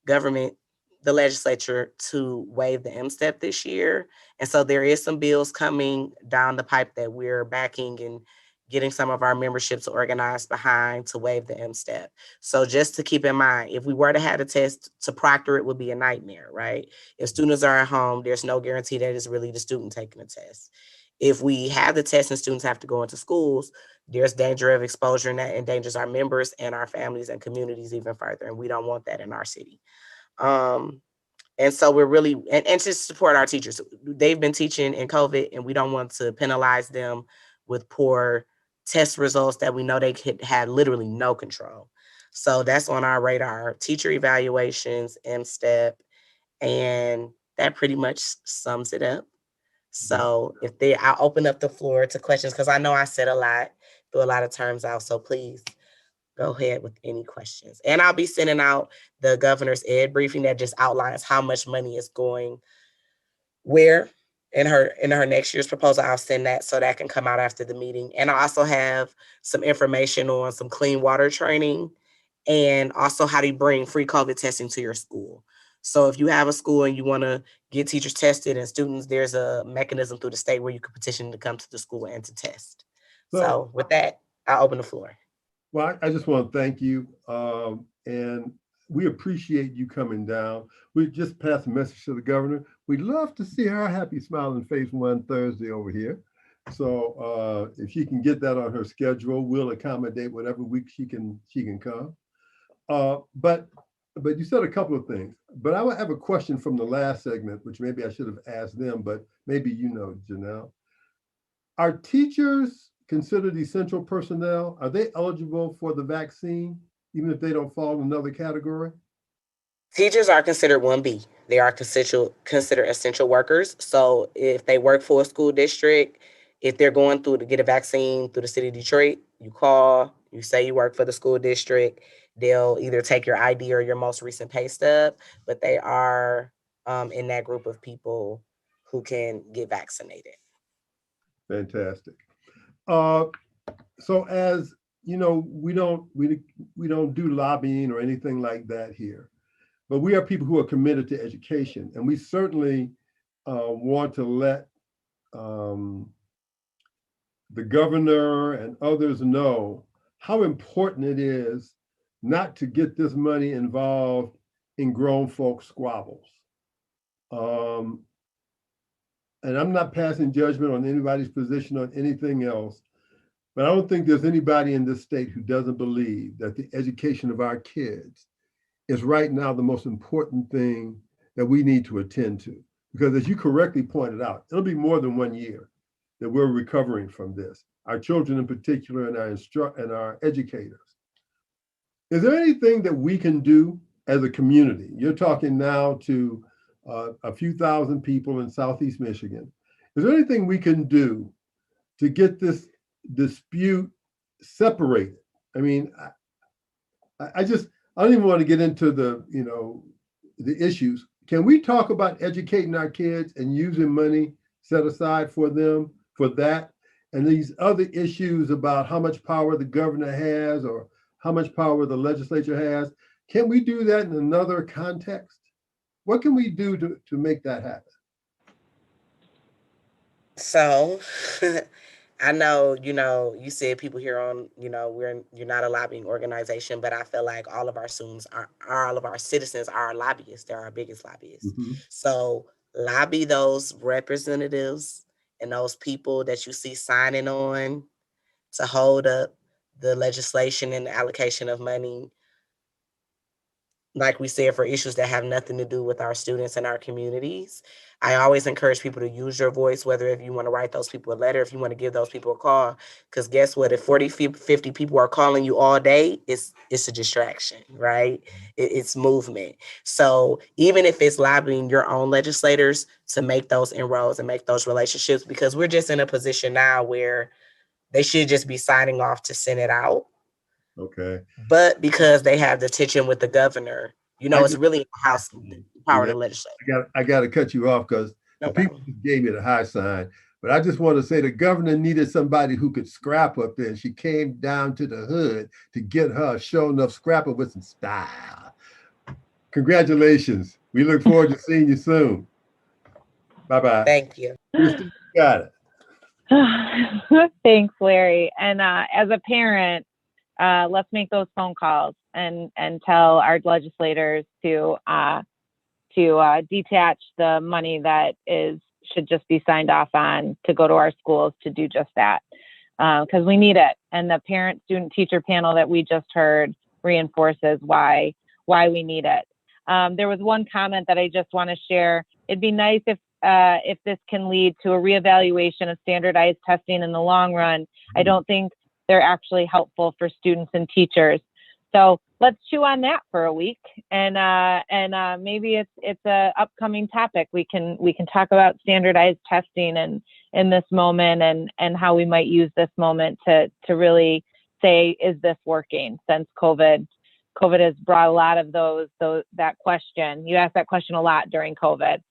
government, the legislature, to waive the M-STEP this year. And so there is some bills coming down the pipe that we're backing and getting some of our membership to organize behind to waive the M-STEP. So just to keep in mind, if we were to have a test to proctor, it would be a nightmare, right? If students are at home, there's no guarantee that it's really the student taking the test. If we have the test and students have to go into schools, there's danger of exposure, and that endangers our members and our families and communities even further. And we don't want that in our city. And so we're really, and to support our teachers. They've been teaching in COVID, and we don't want to penalize them with poor test results that we know they had literally no control. So that's on our radar: teacher evaluations, M-STEP, and that pretty much sums it up. So I'll open up the floor to questions, because I know I said a lot, threw a lot of terms out. So please go ahead with any questions. And I'll be sending out the governor's ed briefing that just outlines how much money is going where in her next year's proposal. I'll send that so that can come out after the meeting. And I also have some information on some clean water training, and also how to bring free COVID testing to your school. So if you have a school and you want to get teachers tested and students, there's a mechanism through the state where you can petition to come to the school and to test. So with that, I'll open the floor. Well, I just want to thank you. And we appreciate you coming down. We just passed a message to the governor. We'd love to see her happy smiling face one Thursday over here. So if she can get that on her schedule, we'll accommodate whatever week she can come. But you said a couple of things. But I have a question from the last segment, which maybe I should have asked them, but maybe you know, Janelle. Are teachers considered essential personnel? Are they eligible for the vaccine, even if they don't fall in another category? Teachers are considered 1B. They are considered essential workers. So if they work for a school district, if they're going through to get a vaccine through the city of Detroit, you call, you say you work for the school district, they'll either take your ID or your most recent pay stub, but they are in that group of people who can get vaccinated. Fantastic. So as you know, we don't do lobbying or anything like that here, but we are people who are committed to education, and we certainly want to let the governor and others know how important it is not to get this money involved in grown folks' squabbles. And I'm not passing judgment on anybody's position on anything else, but I don't think there's anybody in this state who doesn't believe that the education of our kids is right now the most important thing that we need to attend to. Because as you correctly pointed out, it'll be more than 1 year that we're recovering from this, our children in particular, and our educators. Is there anything that we can do as a community? You're talking now to a few thousand people in Southeast Michigan. Is there anything we can do to get this dispute separated? I mean, I don't even want to get into the issues. Can we talk about educating our kids and using money set aside for them for that, and these other issues about how much power the governor has or how much power the legislature has? Can we do that in another context? What can we do to make that happen? So I know, you said people here on, you're not a lobbying organization, but I feel like all of our students all of our citizens are our lobbyists. They're our biggest lobbyists. Mm-hmm. So lobby those representatives and those people that you see signing on to hold up the legislation and the allocation of money. like we said, for issues that have nothing to do with our students and our communities. I always encourage people to use your voice, whether if you want to write those people a letter, if you want to give those people a call, because guess what? If 40, 50 people are calling you all day, it's a distraction, right? It's movement. So even if it's lobbying your own legislators to make those inroads and make those relationships, because we're just in a position now where they should just be signing off to send it out. Okay. But because they have the tension with the governor, it's really House power to legislate. I got to cut you off because the people just gave me the high sign. But I just want to say the governor needed somebody who could scrap up there. And she came down to the hood to get her show enough scrapper with some style. Congratulations. We look forward to seeing you soon. Bye-bye. Thank you. Christine, you got it. Thanks, Larry. And as a parent, let's make those phone calls and tell our legislators to detach the money that should just be signed off on to go to our schools to do just that, because we need it. And the parent student teacher panel that we just heard reinforces why we need it. There was one comment that I just want to share. It'd be nice if this can lead to a reevaluation of standardized testing in the long run. I don't think they're actually helpful for students and teachers. So let's chew on that for a week, and maybe it's a upcoming topic. We can talk about standardized testing and in this moment and how we might use this moment to really say, is this working? Since COVID has brought a lot of that question. You asked that question a lot during COVID.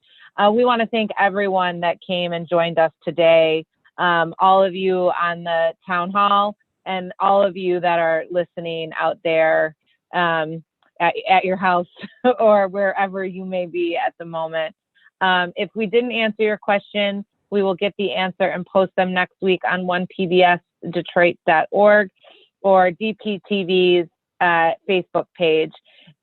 We want to thank everyone that came and joined us today. All of you on the town hall and all of you that are listening out there at your house or wherever you may be at the moment. If we didn't answer your question, we will get the answer and post them next week on onepbsdetroit.org or DPTV's Facebook page.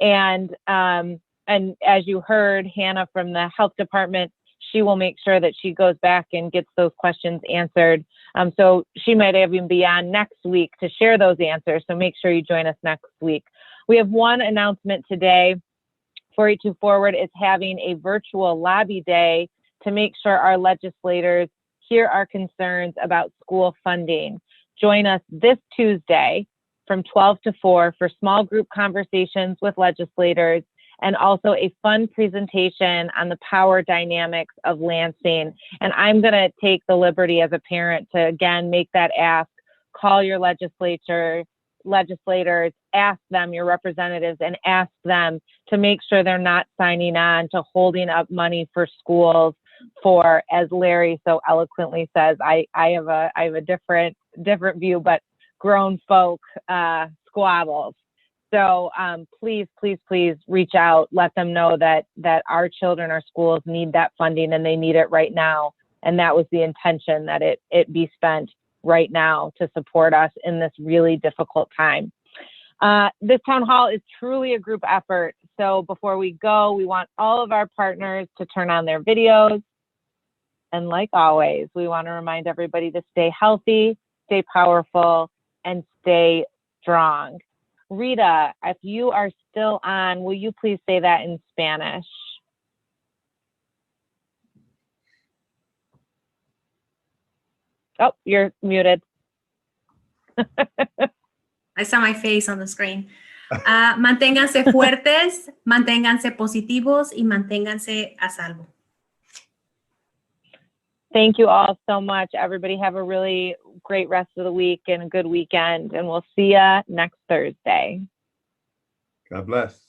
And as you heard, Hannah from the health department, she will make sure that she goes back and gets those questions answered. So she might even be on next week to share those answers. So make sure you join us next week. We have one announcement today. 482 Forward is having a virtual lobby day to make sure our legislators hear our concerns about school funding. Join us this Tuesday from 12 to 4 for small group conversations with legislators and also a fun presentation on the power dynamics of Lansing. And I'm going to take the liberty as a parent to, again, make that ask. Call your legislators, ask them, your representatives, and ask them to make sure they're not signing on to holding up money for schools for, as Larry so eloquently says, I have a different view, but grown folk squabbles. So please reach out. Let them know that our children, our schools need that funding and they need it right now. And that was the intention, that it be spent right now to support us in this really difficult time. This town hall is truly a group effort. So before we go, we want all of our partners to turn on their videos. And like always, we want to remind everybody to stay healthy, stay powerful, and stay strong. Rita, if you are still on, will you please say that in Spanish? Oh, you're muted. I saw my face on the screen. Manténganse fuertes, manténganse positivos y manténganse a salvo. Thank you all so much. Everybody have a really great rest of the week and a good weekend. And we'll see you next Thursday. God bless.